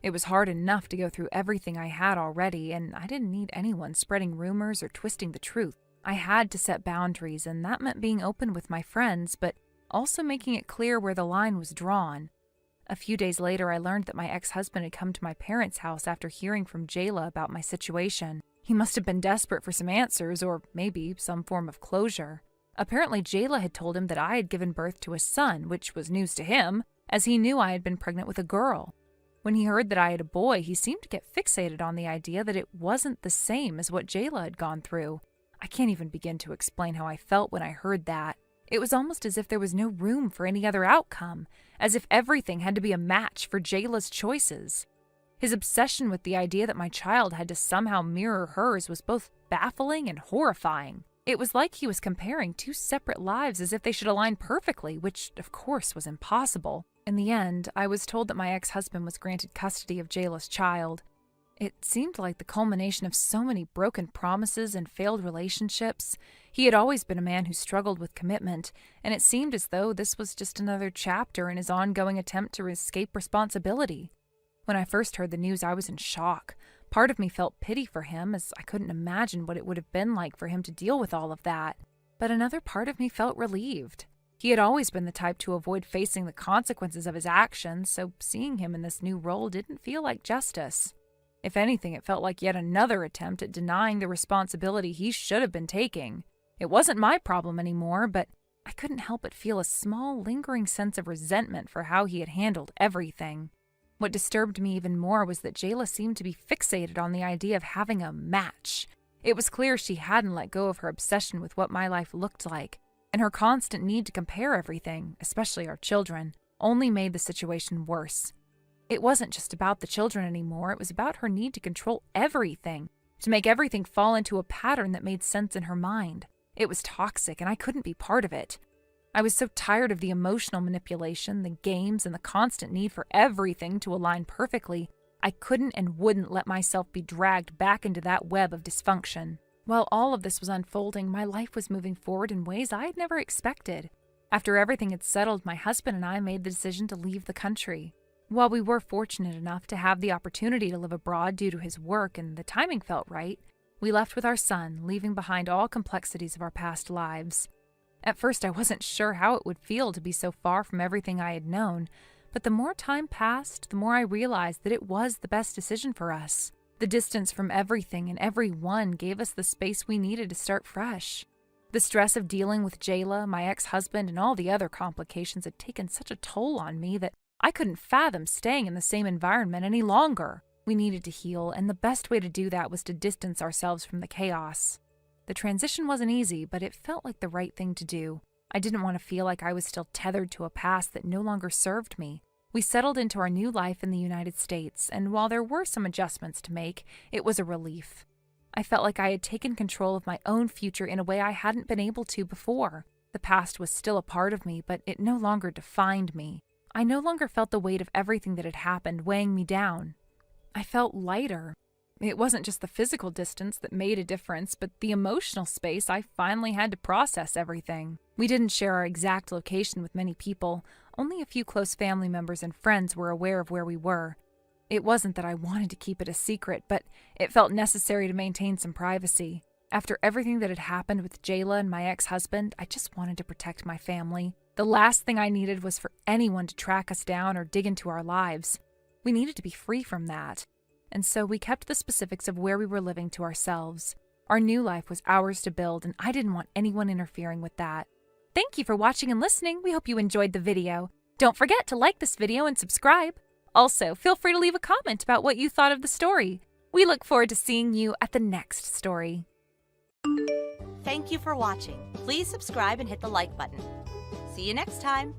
It was hard enough to go through everything I had already, and I didn't need anyone spreading rumors or twisting the truth. I had to set boundaries, and that meant being open with my friends, but also making it clear where the line was drawn. A few days later, I learned that my ex-husband had come to my parents' house after hearing from Jayla about my situation. He must have been desperate for some answers, or maybe some form of closure. Apparently, Jayla had told him that I had given birth to a son, which was news to him, as he knew I had been pregnant with a girl. When he heard that I had a boy, he seemed to get fixated on the idea that it wasn't the same as what Jayla had gone through. I can't even begin to explain how I felt when I heard that. It was almost as if there was no room for any other outcome, as if everything had to be a match for Jayla's choices. His obsession with the idea that my child had to somehow mirror hers was both baffling and horrifying. It was like he was comparing two separate lives as if they should align perfectly, which, of course, was impossible. In the end, I was told that my ex-husband was granted custody of Jayla's child. It seemed like the culmination of so many broken promises and failed relationships. He had always been a man who struggled with commitment, and it seemed as though this was just another chapter in his ongoing attempt to escape responsibility. When I first heard the news, I was in shock. Part of me felt pity for him, as I couldn't imagine what it would have been like for him to deal with all of that. But another part of me felt relieved. He had always been the type to avoid facing the consequences of his actions, so seeing him in this new role didn't feel like justice. If anything, it felt like yet another attempt at denying the responsibility he should have been taking. It wasn't my problem anymore, but I couldn't help but feel a small, lingering sense of resentment for how he had handled everything. What disturbed me even more was that Jayla seemed to be fixated on the idea of having a match. It was clear she hadn't let go of her obsession with what my life looked like, and her constant need to compare everything, especially our children, only made the situation worse. It wasn't just about the children anymore, it was about her need to control everything, to make everything fall into a pattern that made sense in her mind. It was toxic, and I couldn't be part of it. I was so tired of the emotional manipulation, the games, and the constant need for everything to align perfectly, I couldn't and wouldn't let myself be dragged back into that web of dysfunction. While all of this was unfolding, my life was moving forward in ways I had never expected. After everything had settled, my husband and I made the decision to leave the country. While we were fortunate enough to have the opportunity to live abroad due to his work and the timing felt right, we left with our son, leaving behind all complexities of our past lives. At first, I wasn't sure how it would feel to be so far from everything I had known, but the more time passed, the more I realized that it was the best decision for us. The distance from everything and everyone gave us the space we needed to start fresh. The stress of dealing with Jayla, my ex-husband, and all the other complications had taken such a toll on me that I couldn't fathom staying in the same environment any longer. We needed to heal, and the best way to do that was to distance ourselves from the chaos. The transition wasn't easy, but it felt like the right thing to do. I didn't want to feel like I was still tethered to a past that no longer served me. We settled into our new life in the United States, and while there were some adjustments to make, it was a relief. I felt like I had taken control of my own future in a way I hadn't been able to before. The past was still a part of me, but it no longer defined me. I no longer felt the weight of everything that had happened weighing me down. I felt lighter. It wasn't just the physical distance that made a difference, but the emotional space I finally had to process everything. We didn't share our exact location with many people. Only a few close family members and friends were aware of where we were. It wasn't that I wanted to keep it a secret, but it felt necessary to maintain some privacy. After everything that had happened with Jayla and my ex-husband, I just wanted to protect my family. The last thing I needed was for anyone to track us down or dig into our lives. We needed to be free from that. And so we kept the specifics of where we were living to ourselves. Our new life was ours to build, and I didn't want anyone interfering with that. Thank you for watching and listening. We hope you enjoyed the video. Don't forget to like this video and subscribe. Also, feel free to leave a comment about what you thought of the story. We look forward to seeing you at the next story. Thank you for watching. Please subscribe and hit the like button. See you next time.